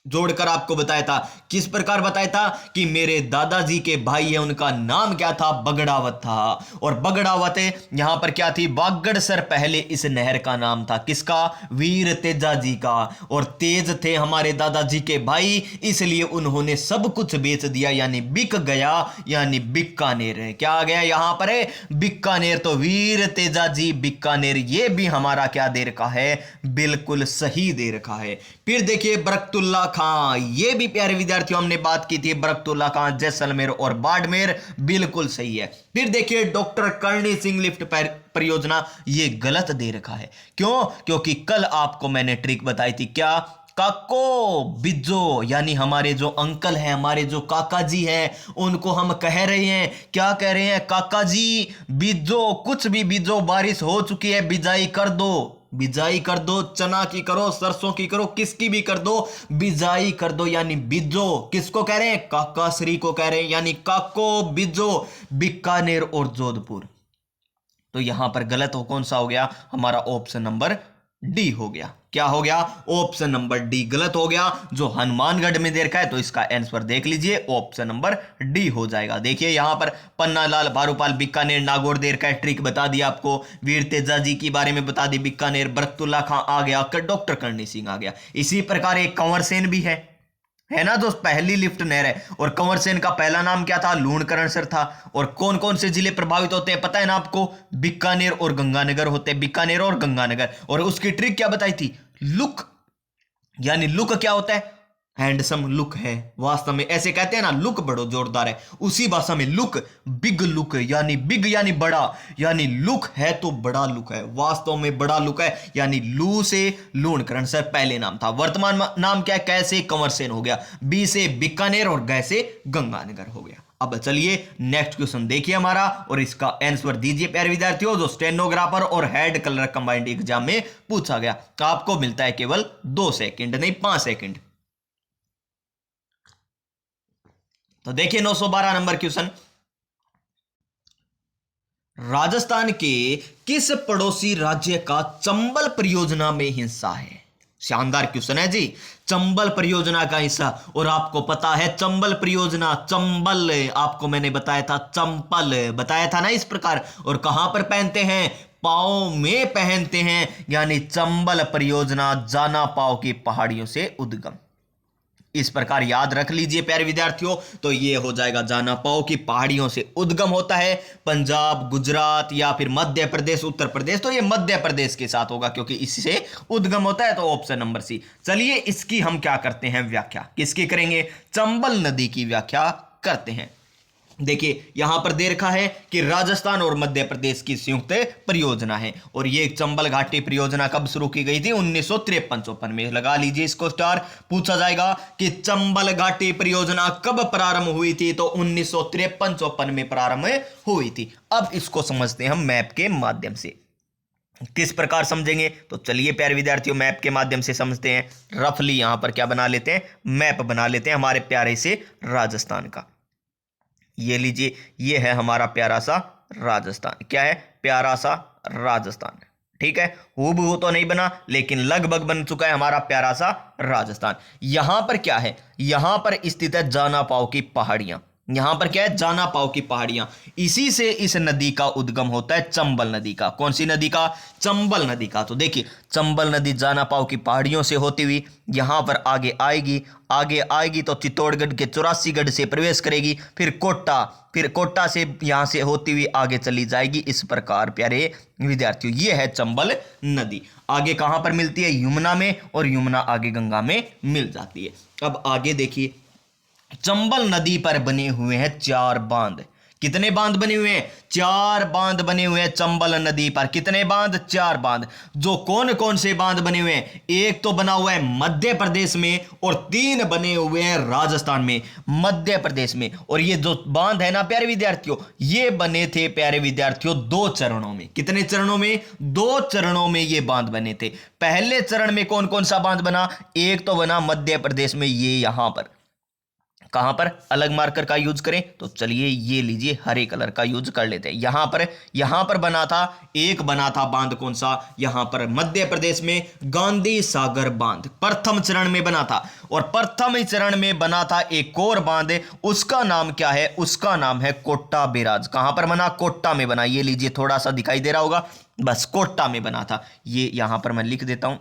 जोड़कर आपको बताया था। किस प्रकार बताया था कि मेरे दादाजी के भाई है, उनका नाम क्या था, बगड़ावत था। और बगड़ावत यहां पर क्या थी, बागड़सर पहले इस नहर का नाम था। किसका, वीर तेजा जी का। और तेज थे हमारे दादाजी के भाई, इसलिए उन्होंने सब कुछ बेच दिया, यानी बिक गया, यानी बीकानेर। क्या आ गया यहां पर है, बीकानेर। तो वीर तेजा जी बीकानेर, ये भी हमारा क्या दे रखा है, बिल्कुल सही दे रखा है। फिर देखिए बरकतुल्ला खां, ये भी प्यारे विद्यार्थियों हमने बात की थी, बरकतुल्ला खां जैसलमेर और बाड़मेर, बिल्कुल सही है। फिर देखिए डॉक्टर करणी सिंह लिफ्ट परियोजना, ये गलत दे रखा है। क्यों, क्योंकि कल आपको मैंने ट्रिक बताई थी, क्या, काको बिज्जो। यानी हमारे जो अंकल हैं, हमारे जो काका जी हैं, उनको हम कह रहे हैं, क्या कह रहे हैं, काका जी बिज्जो, कुछ भी बिज्जो, बारिश हो चुकी है, बिजाई कर दो। बिजाई कर दो, चना की करो, सरसों की करो, किसकी भी कर दो, बिजाई कर दो। यानी बिज्जो किसको कह रहे हैं, काका श्री को कह रहे हैं। यानी काको बिज्जो, बीकानेर और जोधपुर। तो यहां पर गलत हो कौन सा हो गया, हमारा ऑप्शन नंबर डी हो गया। क्या हो गया, ऑप्शन नंबर डी गलत हो गया, जो हनुमानगढ़ में दे रखा है। तो इसका आंसर देख लीजिए, ऑप्शन नंबर डी हो जाएगा। देखिए यहां पर पन्ना लाल भारूपाल बीकानेर नागौर दे रखा है, ट्रिक बता दी आपको। वीर तेजा जी के बारे में बता दी, बीकानेर। बरकतुल्ला खां आ गया, डॉक्टर करणी सिंह आ गया। इसी प्रकार एक कंवर सेन भी है ना दोस्त, पहली लिफ्ट नहर है। और कंवर सेन का पहला नाम क्या था, लूणकरणसर था। और कौन कौन से जिले प्रभावित होते हैं पता है ना आपको, बीकानेर और गंगानगर होते हैं, बीकानेर और गंगानगर। और उसकी ट्रिक क्या बताई थी, लुक। यानी लुक क्या होता है, हैंडसम लुक है। वास्तव में ऐसे कहते हैं ना, लुक बड़ो जोरदार है, उसी भाषा में लुक, बिग लुक। यानी बिग यानी बड़ा, यानी लुक है तो बड़ा लुक है, वास्तव में बड़ा लुक है। यानी लू से लूणकरण सर पहले नाम था। वर्तमान नाम क्या है, कैसे कंवर सेन हो गया। बी से बीकानेर और गै से गंगानगर हो गया। अब चलिए नेक्स्ट क्वेश्चन देखिए हमारा, और इसका आंसर दीजिए प्यारे विद्यार्थियों, जो स्टेनोग्राफर और हेड कलर कंबाइंड एग्जाम में पूछा गया। आपको मिलता है केवल 2 सेकंड, नहीं 5 सेकंड। तो देखिए 912 नंबर क्वेश्चन, राजस्थान के किस पड़ोसी राज्य का चंबल परियोजना में हिस्सा है। शानदार क्वेश्चन है जी, चंबल परियोजना का हिस्सा। और आपको पता है चंबल परियोजना, चंबल आपको मैंने बताया था, चंपल बताया था ना इस प्रकार। और कहां पर पहनते हैं, पांव में पहनते हैं। यानी चंबल परियोजना जाना पाव की पहाड़ियों से उद्गम, इस प्रकार याद रख लीजिए प्यारे विद्यार्थियों। तो ये हो जाएगा, जाना पाओ की पहाड़ियों से उद्गम होता है, पंजाब, गुजरात या फिर मध्य प्रदेश, उत्तर प्रदेश। तो ये मध्य प्रदेश के साथ होगा, क्योंकि इससे उद्गम होता है। तो ऑप्शन नंबर सी। चलिए इसकी हम क्या करते हैं, व्याख्या किसकी करेंगे, चंबल नदी की व्याख्या करते हैं। देखिए यहां पर दे रखा है कि राजस्थान और मध्य प्रदेश की संयुक्त परियोजना है। और ये चंबल घाटी परियोजना कब शुरू की गई थी, 1953-54 में। लगा लीजिए इसको स्टार। पूछा जाएगा कि चंबल घाटी परियोजना कब प्रारंभ हुई थी, तो 1953-54 में प्रारंभ हुई थी। अब इसको समझते हैं हम मैप के माध्यम से। किस प्रकार समझेंगे, तो चलिए प्यारे विद्यार्थियों मैप के माध्यम से समझते हैं। रफली यहां पर क्या बना लेते हैं, मैप बना लेते हैं हमारे प्यारे से राजस्थान का। ये लीजिए, ये है हमारा प्यारा सा राजस्थान। क्या है, प्यारा सा राजस्थान। ठीक है, हूबहू तो नहीं बना, लेकिन लगभग बन चुका है हमारा प्यारा सा राजस्थान। यहां पर क्या है, यहां पर स्थित है जाना पाव की पहाड़ियां। यहां पर क्या है, जाना पाव की पहाड़ियां। इसी से इस नदी का उद्गम होता है चंबल नदी का। कौन सी नदी का? चंबल नदी का। तो देखिए चंबल नदी जाना पाव की पहाड़ियों से होती हुई यहां पर आगे आएगी तो चित्तौड़गढ़ के 84 गढ़ से प्रवेश करेगी, फिर कोटा से यहां से होती हुई आगे चली जाएगी। इस प्रकार प्यारे विद्यार्थियों ये है चंबल नदी। आगे कहां पर मिलती है? यमुना में, और यमुना आगे गंगा में मिल जाती है। अब आगे देखिए, चंबल नदी पर बने हुए हैं 4 बांध। कितने बांध बने हुए हैं? 4 बांध बने हुए हैं चंबल नदी पर। कितने बांध? 4 बांध। जो कौन कौन से बांध बने हुए हैं? एक तो बना हुआ है मध्य प्रदेश में, और 3 बने हुए हैं राजस्थान में। मध्य प्रदेश में। और ये जो बांध है ना प्यारे विद्यार्थियों, ये बने थे प्यारे विद्यार्थियों 2 चरणों में। कितने चरणों में? 2 चरणों में ये बांध बने थे। पहले चरण में कौन कौन सा बांध बना? एक तो बना मध्य प्रदेश में, ये यहां पर। कहां पर? अलग मार्कर का यूज करें तो चलिए ये लीजिए, हरे कलर का यूज कर लेते हैं। यहां पर बना था, एक बना था बांध। कौन सा? यहां पर मध्य प्रदेश में गांधी सागर बांध प्रथम चरण में बना था। और प्रथम चरण में बना था एक और बांध, उसका नाम क्या है? उसका नाम है कोटा बैराज। कहां पर बना? कोटा में बना। ये लीजिए, थोड़ा सा दिखाई दे रहा होगा, बस कोटा में बना था। ये यहां पर मैं लिख देता हूं,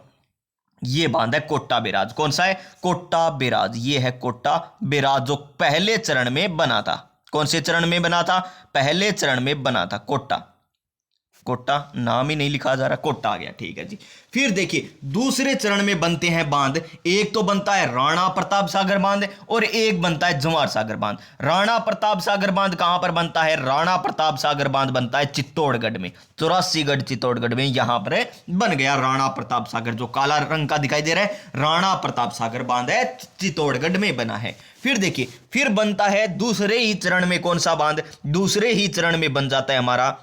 ये बांध है कोटा बैराज। कौन सा है? कोटा बैराज। ये है कोटा बैराज, जो पहले चरण में बना था। कौन से चरण में बना था? पहले चरण में बना था कोटा। नाम ही नहीं लिखा जा रहा, कोटा आ गया, ठीक है जी। फिर देखिए दूसरे चरण में बनते हैं बांध। एक तो बनता है राणा प्रताप सागर बांध, और एक बनता है जवाहर सागर बांध। राणा प्रताप सागर बांध कहां पर बनता है? राणा प्रताप सागर बांध बनता है चित्तौड़गढ़ में। 84 गढ़ चित्तौड़गढ़ में यहां पर बन गया राणा प्रताप सागर। जो काला रंग का दिखाई दे रहा है, राणा प्रताप सागर बांध है, चित्तौड़गढ़ में बना है। फिर देखिए, फिर बनता है दूसरे ही चरण में कौन सा बांध? दूसरे ही चरण में बन जाता है हमारा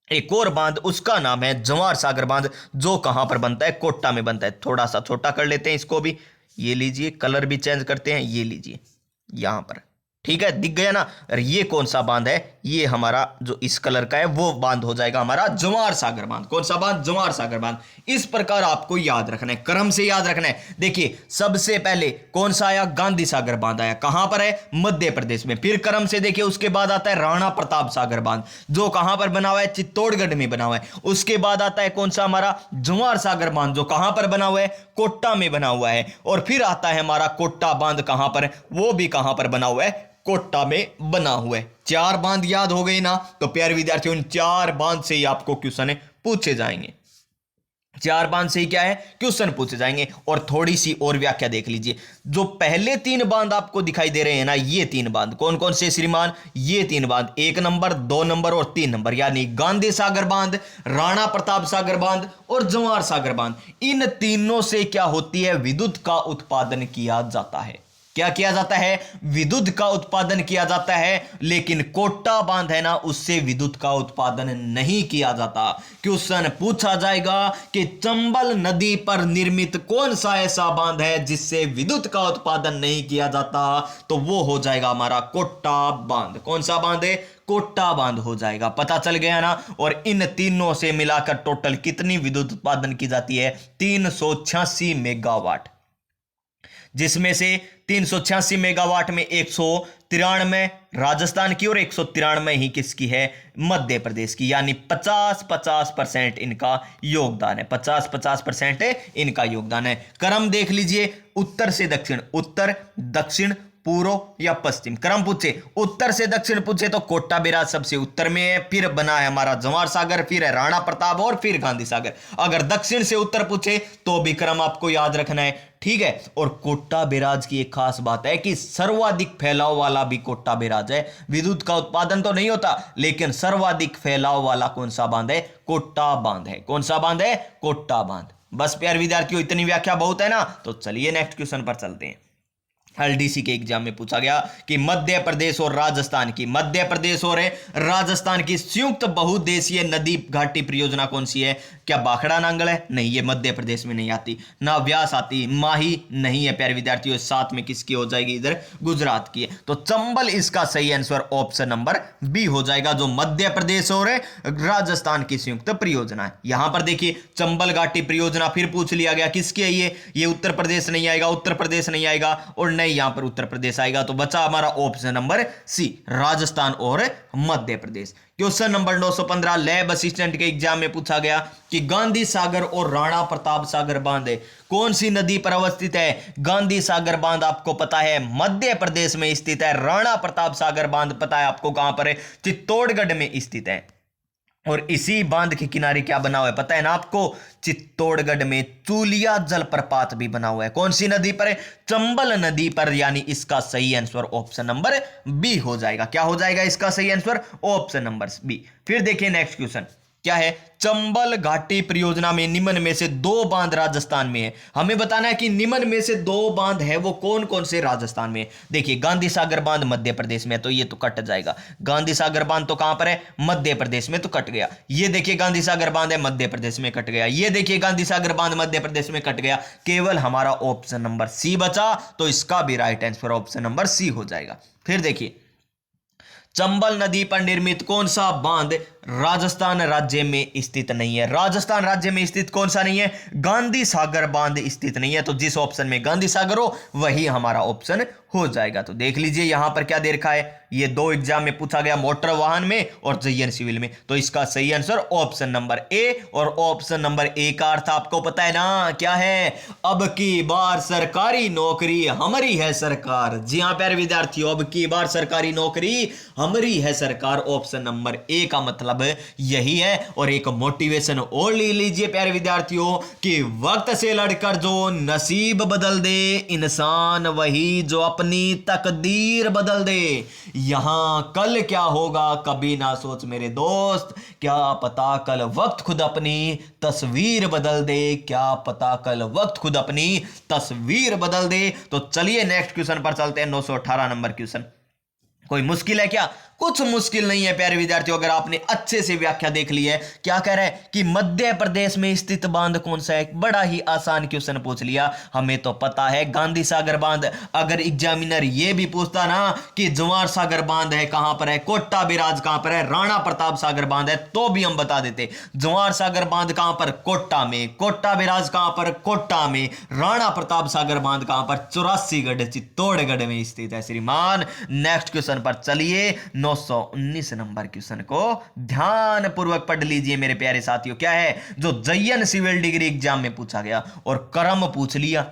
एक और बांध, उसका नाम है जवाहर सागर बांध, जो कहां पर बनता है? कोटा में बनता है। थोड़ा सा छोटा कर लेते हैं इसको भी, ये लीजिए, कलर भी चेंज करते हैं, ये लीजिए यहां पर, ठीक है, दिख गया ना। और ये कौन सा बांध है? ये हमारा जो इस कलर का है वो बांध हो जाएगा हमारा जवाहर सागर बांध। कौन सा बांध? जवाहर सागर बांध। इस प्रकार आपको याद रखना है, क्रम से याद रखना है। देखिए सबसे पहले कौन सा आया? गांधी सागर बांध आया। कहां पर है? मध्य प्रदेश में। फिर क्रम से देखिए, उसके बाद आता है राणा प्रताप सागर बांध, जो कहां पर बना हुआ है? चित्तौड़गढ़ में बना हुआ है। उसके बाद आता है कौन सा? हमारा जवाहर सागर बांध, जो कहां पर बना हुआ है? कोटा में बना हुआ है। और फिर आता है हमारा कोटा बांध, कहां पर? वो भी कहां पर बना हुआ है? कोटा में बना हुआ है। 4 बांध याद हो गए ना? तो प्यारे विद्यार्थियों, इन 4 बांध से ही आपको क्वेश्चन पूछे जाएंगे। 4 बांध से ही क्या है? क्वेश्चन पूछे जाएंगे। और थोड़ी सी और व्याख्या देख लीजिए। जो पहले 3 बांध आपको दिखाई दे रहे हैं ना, ये 3 बांध कौन कौन से श्रीमान? ये 3 बांध, 1 नंबर, 2 नंबर और 3 नंबर, यानी गांधी सागर बांध, राणा प्रताप सागर बांध और जवाहर सागर बांध। इन तीनों से क्या होती है? विद्युत का उत्पादन किया जाता है। क्या किया जाता है? विद्युत का उत्पादन किया जाता है। लेकिन कोटा बांध है ना, उससे विद्युत का उत्पादन नहीं किया जाता। क्वेश्चन पूछा जाएगा कि चंबल नदी पर निर्मित कौन सा ऐसा बांध है जिससे विद्युत का उत्पादन नहीं किया जाता? तो वो हो जाएगा हमारा कोटा बांध। कौन सा बांध है? कोटा बांध हो जाएगा। पता चल गया ना। और इन तीनों से मिलाकर टोटल कितनी विद्युत उत्पादन की जाती है? 386 मेगावाट, जिसमें से 386 मेगावाट में 193 राजस्थान की और 193 ही किसकी है? मध्य प्रदेश की। यानी 50-50% इनका योगदान है। 50-50% इनका योगदान है। क्रम देख लीजिए, उत्तर से दक्षिण, उत्तर, दक्षिण, पूर्व या पश्चिम। क्रम पूछे, उत्तर से दक्षिण पूछे तो कोटा बैराज सबसे उत्तर में है, फिर बना है हमारा जवाहर सागर, फिर है राणा प्रताप और फिर गांधी सागर। अगर दक्षिण से उत्तर पूछे तो भी क्रम आपको याद रखना है, ठीक है। और कोटा बैराज की एक खास बात है कि सर्वाधिक फैलाव वाला भी कोटा बैराज है। विद्युत का उत्पादन तो नहीं होता, लेकिन सर्वाधिक फैलाव वाला कौन सा बांध है? कोटा बांध है। कौन सा बांध है? कोटा बांध। बस प्यारे विद्यार्थियों, इतनी व्याख्या बहुत है ना। तो चलिए नेक्स्ट क्वेश्चन पर चलते हैं। एलडीसी के एग्जाम में पूछा गया कि मध्य प्रदेश और राजस्थान की संयुक्त बहुउद्देशीय नदी घाटी परियोजना कौन सी है? क्या भाखड़ा नांगल है? नहीं, ये मध्य प्रदेश में नहीं आती। ना व्यास आती, माही नहीं है प्यारे विद्यार्थियों। साथ में किसकी हो जाएगी? इधर गुजरात की है। तो चंबल इसका सही आंसर ऑप्शन नंबर बी हो जाएगा, जो मध्य प्रदेश और राजस्थान की संयुक्त परियोजना है। यहां पर देखिए चंबल घाटी परियोजना फिर पूछ लिया गया किसकी है? ये उत्तर प्रदेश नहीं आएगा, उत्तर प्रदेश नहीं आएगा, और नहीं यहां पर उत्तर प्रदेश आएगा। तो बचा हमारा ऑप्शन नंबर सी, राजस्थान और Madhya Pradesh. Question number 915 lab assistant के एग्जाम में पूछा गया कि गांधी सागर और राणा प्रताप सागर बांध कौन सी नदी पर अवस्थित है। गांधी सागर बांध आपको पता है मध्य प्रदेश में स्थित है। राणा प्रताप सागर बांध पता है आपको कहां पर है, चित्तौड़गढ़ में स्थित है। और इसी बांध के किनारे क्या बना हुआ है पता है ना आपको, चित्तौड़गढ़ में चूलिया जलप्रपात भी बना हुआ है। कौन सी नदी पर है, चंबल नदी पर। यानी इसका सही आंसर ऑप्शन नंबर बी हो जाएगा। क्या हो जाएगा इसका सही आंसर, ऑप्शन नंबर बी। फिर देखिए नेक्स्ट क्वेश्चन क्या है, चंबल घाटी परियोजना में निम्न में से 2 बांध राजस्थान में है। हमें बताना है कि निम्न में से 2 बांध है वो कौन कौन से राजस्थान में। देखिए गांधी सागर बांध मध्य प्रदेश में है तो ये तो कट जाएगा। गांधी सागर बांध तो कहां पर है, मध्य प्रदेश में, तो कट गया। ये देखिए गांधी सागर बांध है मध्य प्रदेश में, कट गया। ये देखिए गांधी सागर बांध मध्य प्रदेश में, कट गया। केवल हमारा ऑप्शन नंबर सी बचा, तो इसका भी right answer option number C हो जाएगा। फिर देखिए चंबल नदी पर निर्मित कौन सा बांध राजस्थान राज्य में स्थित नहीं है। राजस्थान राज्य में स्थित कौन सा नहीं है, गांधी सागर बांध स्थित नहीं है। तो जिस ऑप्शन में गांधी सागर हो वही हमारा ऑप्शन हो जाएगा। तो देख लीजिए यहां पर क्या दे रखा है, ये 2 एग्जाम में पूछा गया, मोटर वाहन में और जयन सिविल में। तो इसका सही आंसर ऑप्शन नंबर ए। और ऑप्शन नंबर ए का अर्थ आपको पता है ना क्या है, अब की बार सरकारी नौकरी हमारी है सरकार। जी हां प्यारे विद्यार्थियों, अब की बार सरकारी नौकरी हमारी है सरकार। ऑप्शन नंबर ए का मतलब यही है। और एक मोटिवेशन और ले लीजिए प्यारे विद्यार्थियों कि वक्त से लड़कर जो नसीब बदल दे, इंसान वही जो अपनी तकदीर बदल दे। यहां कल क्या होगा कभी ना सोच मेरे दोस्त, क्या पता कल वक्त खुद अपनी तस्वीर बदल दे, क्या पता कल वक्त खुद अपनी तस्वीर बदल दे। तो चलिए नेक्स्ट क्वेश्चन पर चलते हैं। 918 नंबर क्वेश्चन। कोई मुश्किल है क्या, कुछ मुश्किल नहीं है प्यारे विद्यार्थियों, अगर आपने अच्छे से व्याख्या देख ली है। क्या कह रहा है कि मध्य प्रदेश में स्थित बांध कौन सा है। बड़ा ही आसान क्वेश्चन पूछ लिया, हमें तो पता है गांधी सागर बांध। अगर एग्जामिनर ये भी पूछता ना कि जवाहर सागर बांध है कहां पर है, कोटा बिराज कहां पर है, राणा प्रताप सागर बांध है, तो भी हम बता देते। जवाहर सागर बांध कहां पर, कोटा में। कोटा बिराज कहां पर, कोटा में। राणा प्रताप सागर बांध कहां पर, 84गढ़ चित्तौड़गढ़ में स्थित है श्रीमान। नेक्स्ट क्वेश्चन पर चलिए, 919 नंबर क्वेश्चन को ध्यान पूर्वक पढ़ लीजिए मेरे प्यारे साथियों। क्या है जो जयन सिविल डिग्री एग्जाम में पूछा गया और क्रम पूछ लिया।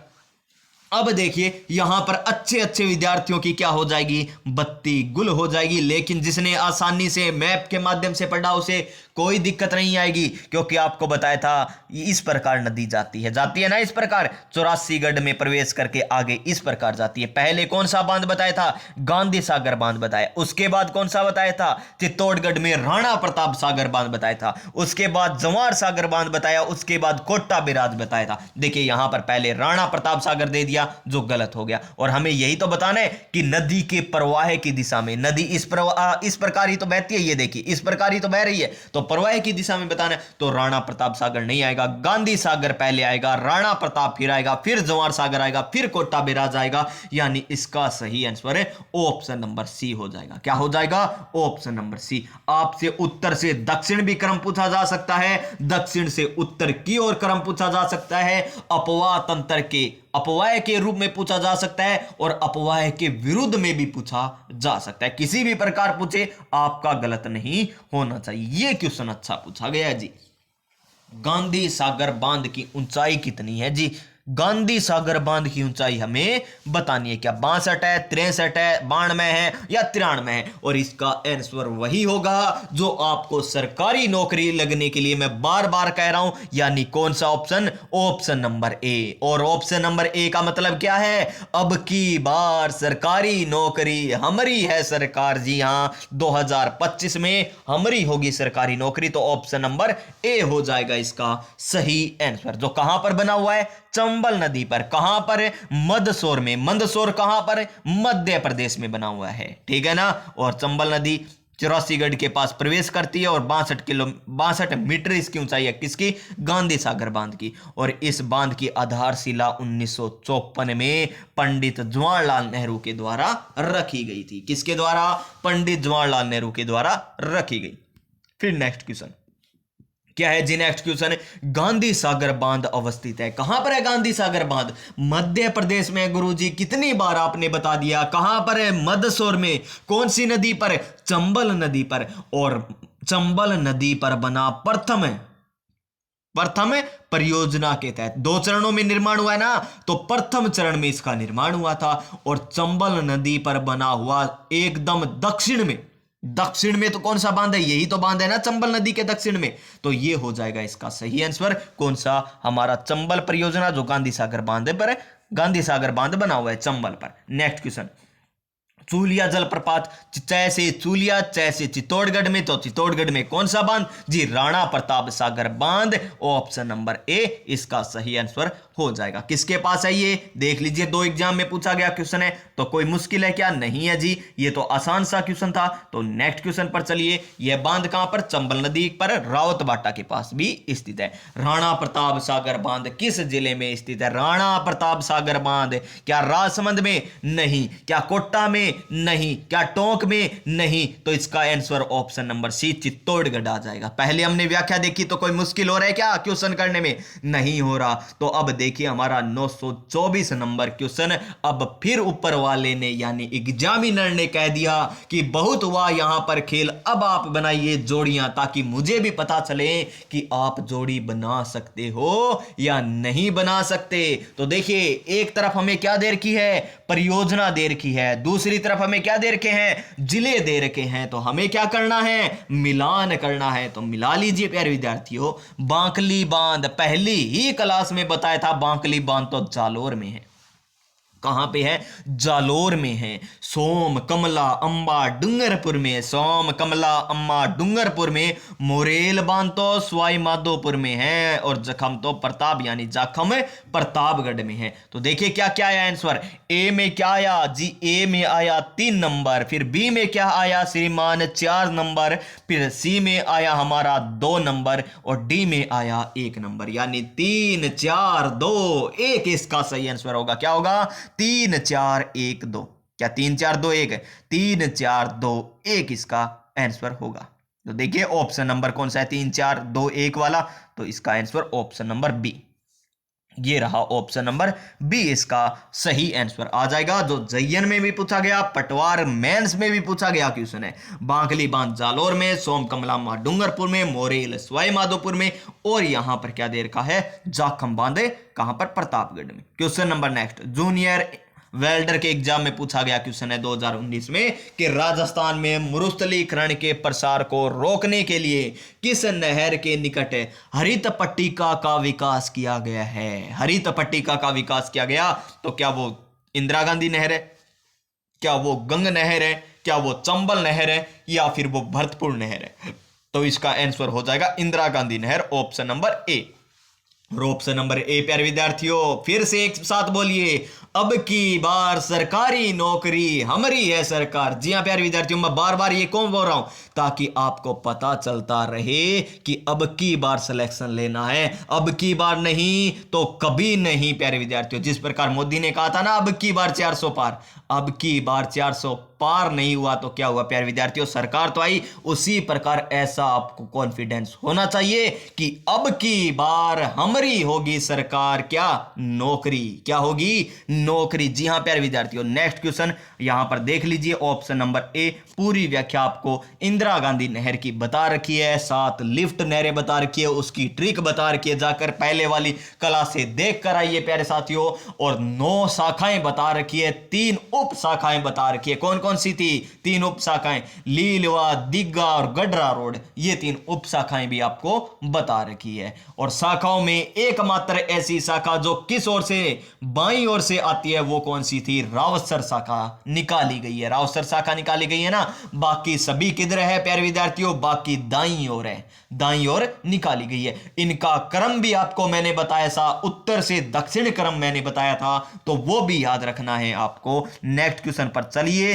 अब देखिए यहां पर अच्छे अच्छे विद्यार्थियों की क्या हो जाएगी, बत्ती गुल हो जाएगी। लेकिन जिसने आसानी से मैप के माध्यम से पढ़ा उसे कोई दिक्कत नहीं आएगी, क्योंकि आपको बताया था इस प्रकार नदी जाती है ना, इस प्रकार 84गढ़ में प्रवेश करके आगे इस प्रकार जाती है। पहले कौन सा बांध बताया था, गांधी सागर बांध बताया। उसके बाद कौन सा बताया था, चित्तौड़गढ़ में राणा प्रताप सागर बांध बताया था। उसके बाद जवाहर सागर बांध बताया। उसके बाद कोटा बिराज बताया था। देखिए यहां पर पहले राणा प्रताप सागर दे दिया, जो गलत हो गया। और हमें यही तो बताना है कि नदी के प्रवाह की दिशा में, नदी इस प्रकार ही तो बहती है, ये देखिए इस प्रकार ही तो बह रही है, तो प्रवाह की दिशा में बताना है। तो राणा प्रताप सागर नहीं आएगा, गांधी सागर पहले आएगा, राणा प्रताप फिर आएगा, फिर जवाहर सागर आएगा, फिर कोटा बिराज आएगा। यानी इसका सही आंसर है ऑप्शन नंबर सी हो जाएगा। क्या हो जाएगा, ऑप्शन नंबर सी। आपसे उत्तर से दक्षिण भी क्रम पूछा जा सकता है, दक्षिण से उत्तर की ओर क्रम पूछा जा सकता है, अपवाह तंत्र के अपवाह के रूप में पूछा जा सकता है, और अपवाह के विरुद्ध में भी पूछा जा सकता है। किसी भी प्रकार पूछे आपका गलत नहीं होना चाहिए। ये क्वेश्चन अच्छा पूछा गया है जी। गांधी सागर बांध की ऊंचाई कितनी है जी, गांधी सागर बांध की ऊंचाई हमें बतानी है। क्या 62 है, 63 है, 92 है या 93 है। और इसका आंसर वही होगा जो आपको सरकारी नौकरी लगने के लिए मैं बार बार कह रहा हूं, यानी कौन सा ऑप्शन, ऑप्शन नंबर ए। और ऑप्शन नंबर ए का मतलब क्या है, अब की बार सरकारी नौकरी हमारी है सरकार। जी हां 2025 में हमारी होगी सरकारी नौकरी। तो ऑप्शन नंबर ए हो जाएगा इसका सही आंसर, जो कहां पर बना हुआ है, चंबल नदी पर। कहां पर, मंदसौर में। मंदसौर कहां पर, मध्य प्रदेश में बना हुआ है, ठीक है ना। और चंबल नदी 84गढ़ के पास प्रवेश करती है और 62 मीटर इसकी ऊंचाई है, किसकी, गांधी सागर बांध की। और इस बांध की आधारशिला 1954 में पंडित जवाहरलाल नेहरू के द्वारा रखी गई थी। किसके द्वारा, पंडित जवाहरलाल नेहरू के द्वारा रखी गई। फिर नेक्स्ट क्वेश्चन क्या है जी नेक्स्ट क्वेश्चन? गांधी सागर बांध अवस्थित है। कहां पर है गांधी सागर बांध? मध्य प्रदेश में गुरुजी। कितनी बार आपने बता दिया। कहां पर है? मंदसौर में। कौन सी नदी पर? चंबल नदी पर। और चंबल नदी पर बना प्रथम परियोजना के तहत 2 चरणों में निर्माण हुआ है ना, तो प्रथम चरण में इसका निर्माण हुआ था। और चंबल नदी पर बना हुआ एकदम दक्षिण में तो कौन सा बांध है? यही तो बांध है ना चंबल नदी के दक्षिण में। तो ये हो जाएगा इसका सही आंसर। कौन सा? हमारा चंबल परियोजना जो गांधी सागर बांध पर है, गांधी सागर बांध बना हुआ है चंबल पर। नेक्स्ट क्वेश्चन, चूलिया जलप्रपात। चै से चूलिया, चै से चित्तौड़गढ़ में, तो चित्तौड़गढ़ में कौन सा बांध जी? राणा प्रताप सागर बांध। ऑप्शन नंबर ए इसका सही आंसर हो जाएगा। किसके पास है ये? देख लीजिए, 2 एग्जाम में पूछा गया क्वेश्चन है, तो कोई मुश्किल है क्या? नहीं है जी, ये तो आसान सा क्वेश्चन था। तो नेक्स्ट क्वेश्चन पर चलिए। यह बांध कहां पर? चंबल नदी पर रावतबाटा के पास भी स्थित है। राणा प्रताप सागर बांध किस जिले में स्थित है? राणा प्रताप सागर बांध क्या राजसमंद में? नहीं। क्या कोटा में? नहीं। क्या टोंक में? नहीं। तो इसका answer option number c Chittorgarh आ जाएगा। पहले हमने व्याख्या देखी, तो कोई मुश्किल हो रहा है क्या क्वेश्चन करने में? नहीं हो रहा। तो अब देखिए हमारा 924 नंबर क्वेश्चन। अब फिर ऊपर वाले ने यानी एग्जामिनर ने कह दिया कि बहुत हुआ यहां पर खेल, अब आप बनाइए जोड़ियां, ताकि मुझे भी पता चले कि आप जोड़ी बना सकते हो या नहीं बना सकते। तो देखिए, एक तरफ हमें क्या दे रखी है? परियोजना दे रखी है। दूसरी तरफ हमें क्या दे रखे हैं? जिले दे रखे हैं। तो हमें क्या करना है? मिलान करना है। तो मिला लीजिए प्यारे विद्यार्थियों। बांकली बांध पहली ही क्लास में बताया था, बांकली बांध तो जालोर में है। कहां पे है? जालोर में है। सोम कमला अंबा डूंगरपुर में। सोम कमला अम्मा डूंगरपुर में। मोरेल बांध तो सवाई माधोपुर में है। और जखम तो प्रताप यानी जाखम प्रतापगढ़ में है। तो देखिए क्या क्या आया आंसर। ए में क्या आया जी? ए में आया 3 नंबर। फिर बी में क्या आया श्रीमान? 4 नंबर। फिर सी में आया हमारा 2 नंबर। और डी में आया 1 नंबर। यानी 3 4 2 1 इसका सही आंसर होगा। क्या होगा? 3 4 1 2। क्या 3 4 2 1? 3 4 2 1 इसका आंसर होगा। तो देखिए ऑप्शन नंबर कौन सा है? 3 4 2 1 वाला। तो इसका आंसर ऑप्शन नंबर बी, ये रहा ऑप्शन नंबर बी इसका सही आंसर आ जाएगा। जो जयन में भी पूछा गया, पटवार मेंस में भी पूछा गया क्वेश्चन है। बांकली बांध जालोर में, सोम कमला डूंगरपुर में, मोरेल सवाई माधोपुर में, और यहां पर क्या दे रखा है? जाखम बांधे कहां पर? प्रतापगढ़ में। Question number next, junior welder के एग्जाम में पूछा गया क्वेश्चन है 2019 में कि राजस्थान में मरुस्थलीकरण के प्रसार को रोकने के लिए किस नहर के निकट हरित पट्टिका का विकास किया गया है? हरित पट्टिका का विकास किया गया, तो क्या वो इंदिरा गांधी नहर है? क्या वो गंग नहर है? क्या वो चंबल नहर है? या फिर वो भरतपुर नहर है? तो इसका आंसर हो जाएगा इंदिरा गांधी नहर, option number A. Option number A प्यारे विद्यार्थियों, फिर से एक साथ बोलिए, अब की बार सरकारी नौकरी हमारी है सरकार। जी हां प्यारे विद्यार्थियों, मैं बार बार ये कौन बोल रहा हूं? ताकि आपको पता चलता रहे कि अब की बार सिलेक्शन लेना है, अब की बार नहीं तो कभी नहीं प्यारे विद्यार्थियों। जिस प्रकार मोदी ने कहा था ना, अब की बार 400 पार, अब की बार 400 पार नहीं हुआ तो क्या हुआ प्यारे विद्यार्थियों? सरकार तो आई। उसी प्रकार ऐसा आपको कॉन्फिडेंस होना चाहिए कि अब की बार हमारी होगी सरकार, क्या? नौकरी। क्या होगी? नौकरी। जी हां प्यारे विद्यार्थियों, नेक्स्ट क्वेश्चन यहां पर देख लीजिए, ऑप्शन नंबर ए। पूरी व्याख्या आपको इंदिरा गांधी नहर की बता रखी है, 7 लिफ्ट नहरें बता रखी है, उसकी ट्रिक बता रखी है, जाकर पहले वाली क्लास से देख कर आइए प्यारे साथियों। और 9 शाखाएं बता रखी है, 3 उप शाखाएं बता रखी है। कौन कौन सी थी 3 उप शाखाएं? लीलवा, दिग्गा और गडरा रोड, ये 3 उप शाखाएं भी आपको बता रखी है। और शाखाओं में एकमात्र ऐसी शाखा जो किस ओर से? बाईं ओर से आती है, वो कौन सी थी? रावसर शाखा निकाली गई है। रावसर शाखा निकाली गई है ना। बाकी सभी किधर है प्यारे विद्यार्थियों? बाकी दाईं ओर है, दाईं ओर निकाली गई है। इनका क्रम भी आपको मैंने बताया था, उत्तर से दक्षिण क्रम मैंने बताया था, तो वो भी याद रखना है आपको। नेक्स्ट क्वेश्चन पर चलिए।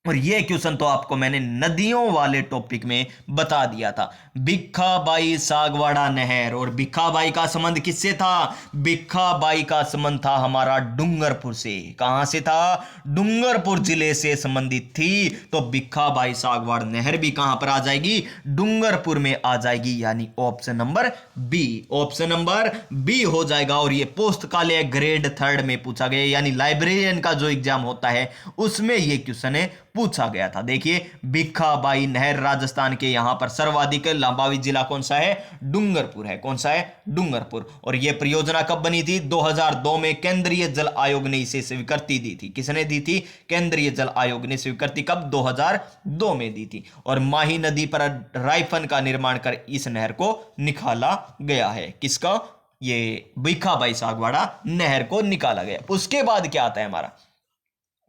और ये क्वेश्चन तो आपको मैंने नदियों वाले टॉपिक में बता दिया था। भिखाबाई सागवाड़ा नहर, और भिखाबाई का संबंध किससे था? भिखाबाई का संबंध था हमारा डूंगरपुर से। कहां से था? डूंगरपुर जिले से संबंधित थी। तो भिखाबाई सागवाड़ा नहर भी कहां पर आ जाएगी? डूंगरपुर में आ जाएगी, यानी option number B. Option number B हो जाएगा। और ये पुस्तकालय ग्रेड 3 में पूछा गया, यानी लाइब्रेरियन का जो एग्जाम होता है उसमें ये क्वेश्चन है पूछा गया था। देखिए, भिखाबाई नहर राजस्थान के यहां पर सर्वाधिक लंबावी जिला कौन सा है? डूंगरपुर है। कौन सा है? डूंगरपुर। और यह परियोजना कब बनी थी? 2002 में केंद्रीय जल आयोग ने इसे स्वीकृति दी थी। किसने दी थी? केंद्रीय जल आयोग ने स्वीकृति कब? 2002 में दी थी। और माही नदी पर राइफन का निर्माण कर इस नहर को निकाला गया है। किसका? ये भिखाबाई सागवाड़ा नहर को निकाला गया। उसके बाद क्या आता है हमारा?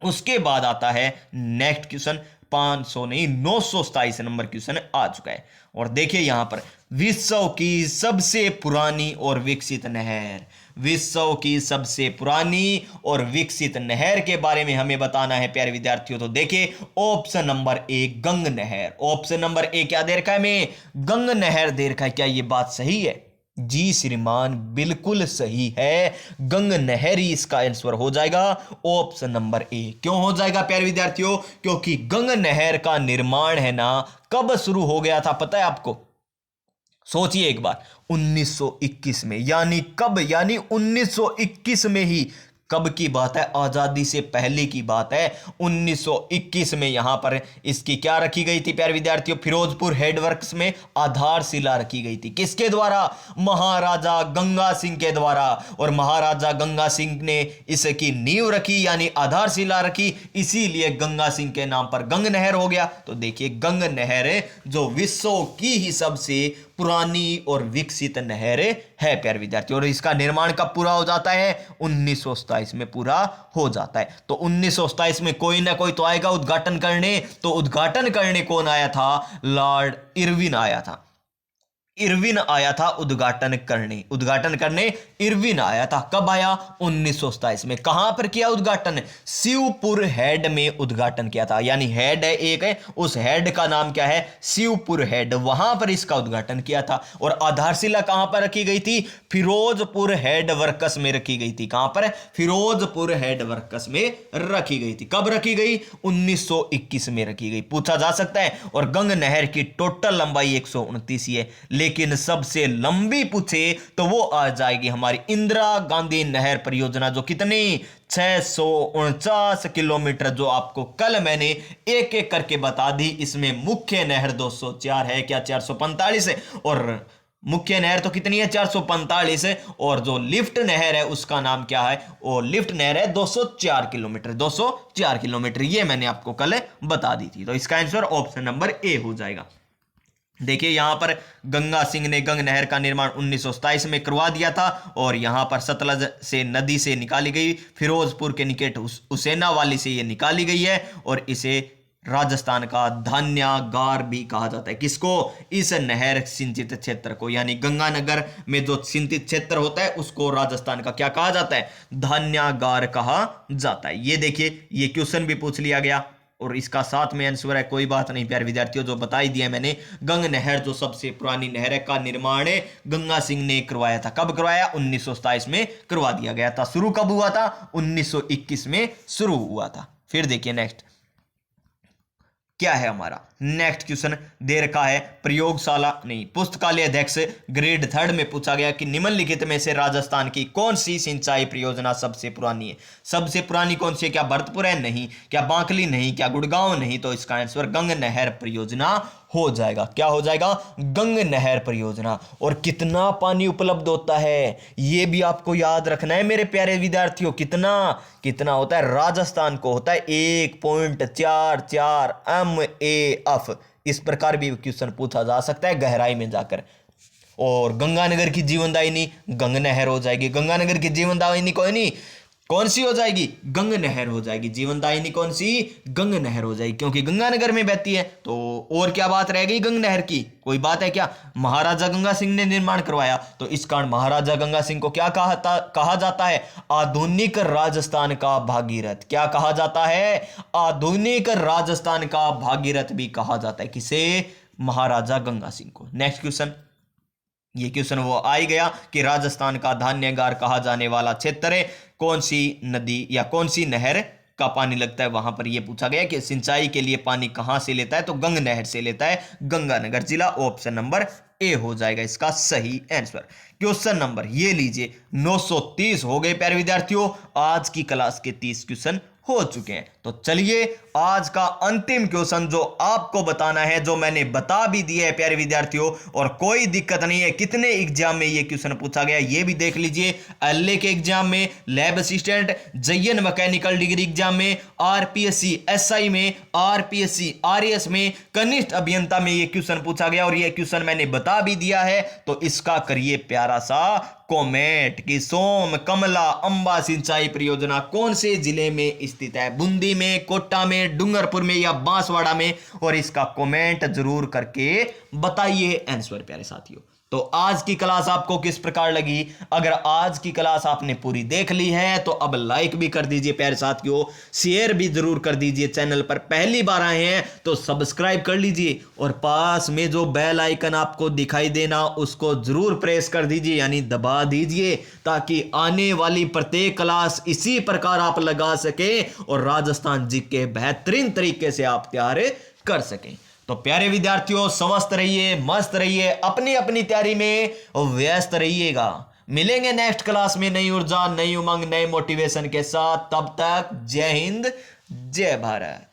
उसके बाद आता है नेक्स्ट क्वेश्चन, 500 नहीं 927 नंबर क्वेश्चन आ चुका है। और देखिए यहां पर विश्व की सबसे पुरानी और विकसित नहर, विश्व की सबसे पुरानी और विकसित नहर के बारे में हमें बताना है प्यारे विद्यार्थियों। तो देखिए ऑप्शन नंबर ए गंग नहर। ऑप्शन नंबर ए क्या दे रखा है? हमें गंग नहर दे रखा है। क्या ये बात सही है? जी श्रीमान, बिल्कुल सही है। गंग नहर ही इसका आंसर हो जाएगा, ऑप्शन नंबर ए। क्यों हो जाएगा प्यारे विद्यार्थियों? क्योंकि गंग नहर का निर्माण है ना, कब शुरू हो गया था पता है आपको? सोचिए एक बार, 1921 में। यानी कब? यानी 1921 में ही। कब की बात है? आजादी से पहले की बात है। 1921 में यहां पर इसकी क्या रखी गई थी प्यारे विद्यार्थियों? फिरोजपुर हेडवर्क्स में आधारशिला रखी गई थी। किसके द्वारा? महाराजा गंगा सिंह के द्वारा। और महाराजा गंगा सिंह ने इसकी नींव रखी, यानी आधारशिला रखी, इसीलिए गंगा सिंह के नाम पर गंग नहर हो गया। तो देखिए गंग नहर जो विश्व की ही सबसे पुरानी और विकसित नहर है प्यारे विद्यार्थी। और इसका निर्माण कब पूरा हो जाता है? 1927 में पूरा हो जाता है। तो 1927 में कोई ना कोई तो आएगा उद्घाटन करने। तो उद्घाटन करने कौन आया था? लॉर्ड इरविन आया था। इरविन आया था उद्घाटन करने। उद्घाटन करने इरविन आया था। कब आया? 1927 में। कहां पर किया उद्घाटन? शिवपुर हेड में उद्घाटन किया था। यानी हेड है एक है, उस हेड का नाम क्या है? शिवपुर हेड। वहां पर इसका उद्घाटन किया था। और आधारशिला कहां पर रखी गई थी? फिरोजपुर हेड वर्कस में रखी गई थी। कहां पर? फिरोजपुर हेड वर्कस में रखी गई थी। कब रखी गई? 1921 में रखी गई। पूछा जा सकता है। और गंग नहर की टोटल लंबाई 129 है, लेकिन सबसे लंबी पूछे तो वो आ जाएगी हमारी इंदिरा गांधी नहर परियोजना, जो कितनी 649 किलोमीटर, जो आपको कल मैंने एक एक करके बता दी। इसमें मुख्य नहर 204 है, क्या 445 है? और मुख्य नहर तो कितनी है? 445 है। और जो लिफ्ट नहर है उसका नाम क्या है? वो लिफ्ट नहर है 204 किलोमीटर। 204 किलोमीटर ये मैंने आपको कल बता दी थी। तो इसका आंसर ऑप्शन नंबर ए हो जाएगा। देखिए यहां पर गंगा सिंह ने गंग नहर का निर्माण 1927 में करवा दिया था। और यहां पर सतलज से नदी से निकाली गई, फिरोजपुर के निकट उसेनावाली से ये निकाली गई है। और इसे राजस्थान का धान्यागार भी कहा जाता है। किसको? इस नहर सिंचित क्षेत्र को, यानी गंगानगर में जो सिंचित क्षेत्र होता है उसको राजस्थान का क्या कहा जाता है? धान्यागार कहा जाता है। ये देखिए ये क्वेश्चन भी पूछ लिया गया और इसका साथ में आंसर है। कोई बात नहीं प्यारे विद्यार्थियों, जो बता ही दिया मैंने। गंग नहर जो सबसे पुरानी नहर है का निर्माण गंगा सिंह ने करवाया था। कब करवाया? 1927 में करवा दिया गया था। शुरू कब हुआ था? 1921 में शुरू हुआ था। फिर देखिए नेक्स्ट क्या है हमारा नेक्स्ट क्वेश्चन दे रखा है। प्रयोगशाला नहीं, पुस्तकालय अध्यक्ष ग्रेड 3 में पूछा गया कि निम्नलिखित में से राजस्थान की कौन सी सिंचाई परियोजना सबसे पुरानी है? सबसे पुरानी कौन सी है? क्या भरतपुर है? नहीं। क्या बांकली? नहीं। क्या गुड़गांव? नहीं। तो इसका आंसर गंग नहर परियोजना हो जाएगा। क्या हो जाएगा? गंग नहर परियोजना। और कितना पानी उपलब्ध होता है ये भी आपको याद रखना है मेरे प्यारे विद्यार्थियों। कितना कितना होता है? राजस्थान को होता है 1.44 MAF। इस प्रकार भी क्वेश्चन पूछा जा सकता है गहराई में जाकर। और गंगानगर की जीवनदायिनी गंग नहर हो जाएगी। गंगानगर की जीवनदायिनी कोई नहीं, कौन सी हो जाएगी? गंग नहर हो जाएगी। जीवनदायिनी कौन सी? गंग नहर हो जाएगी, क्योंकि गंगानगर में बहती है। तो और क्या बात रह गई गंग नहर की? कोई बात है क्या? महाराजा गंगा सिंह ने निर्माण करवाया, तो इस कारण महाराजा गंगा सिंह को क्या कहा जाता है? आधुनिक राजस्थान का भागीरथ। क्या कहा जाता है? आधुनिक राजस्थान का भागीरथ भी कहा जाता है। किसे? महाराजा गंगा सिंह को। नेक्स्ट क्वेश्चन, ये क्वेश्चन वो आ ही गया कि राजस्थान का धान्यगार कहा जाने वाला क्षेत्र है, कौन सी नदी या कौन सी नहर का पानी लगता है वहां पर। यह पूछा गया कि सिंचाई के लिए पानी कहां से लेता है, तो गंग नहर से लेता है, गंगानगर जिला। ऑप्शन नंबर ए हो जाएगा इसका सही आंसर। क्वेश्चन नंबर ये लीजिए, 930 हो गए प्यारे विद्यार्थियों। आज की क्लास के 30 क्वेश्चन हो चुके हैं। तो चलिए आज का अंतिम क्वेश्चन जो आपको बताना है, जो मैंने बता भी दिया है प्यारे विद्यार्थियों, और कोई दिक्कत नहीं है कितने एग्जाम में ये क्वेश्चन पूछा गया ये भी देख लीजिए। एलए के एग्जाम में, लैब असिस्टेंट, जयन मैकेनिकल डिग्री एग्जाम में, आरपीएससी एसआई में, आरपीएससी आरएएस में, कनिष्ठ अभियंता में ये क्वेश्चन पूछा गया, और ये क्वेश्चन मैंने बता भी दिया है। तो इसका करिए प्यारा सा कमेंट कि सोम कमला अंबा सिंचाई परियोजना कौन से जिले में स्थित है, बूंदी में, कोटा में, डूंगरपुर में या बांसवाड़ा में, और इसका कमेंट जरूर करके बताइए आंसर प्यारे साथियों। तो आज की क्लास आपको किस प्रकार लगी? अगर आज की क्लास आपने पूरी देख ली है तो अब लाइक भी कर दीजिए प्यारे साथियों, शेयर भी जरूर कर दीजिए। चैनल पर पहली बार आए हैं तो सब्सक्राइब कर लीजिए, और पास में जो बेल आइकन आपको दिखाई देना उसको जरूर प्रेस कर दीजिए, यानी दबा दीजिए, ताकि आने वाली प्रत्येक क्लास इसी प्रकार आप लगा सके और राजस्थान जी के बेहतरीन तरीके से आप तैयार कर सकें। तो प्यारे विद्यार्थियों स्वस्थ रहिए, मस्त रहिए, अपनी अपनी तैयारी में व्यस्त रहिएगा। मिलेंगे नेक्स्ट क्लास में नई ऊर्जा, नई उमंग, नए मोटिवेशन के साथ। तब तक जय हिंद, जय भारत।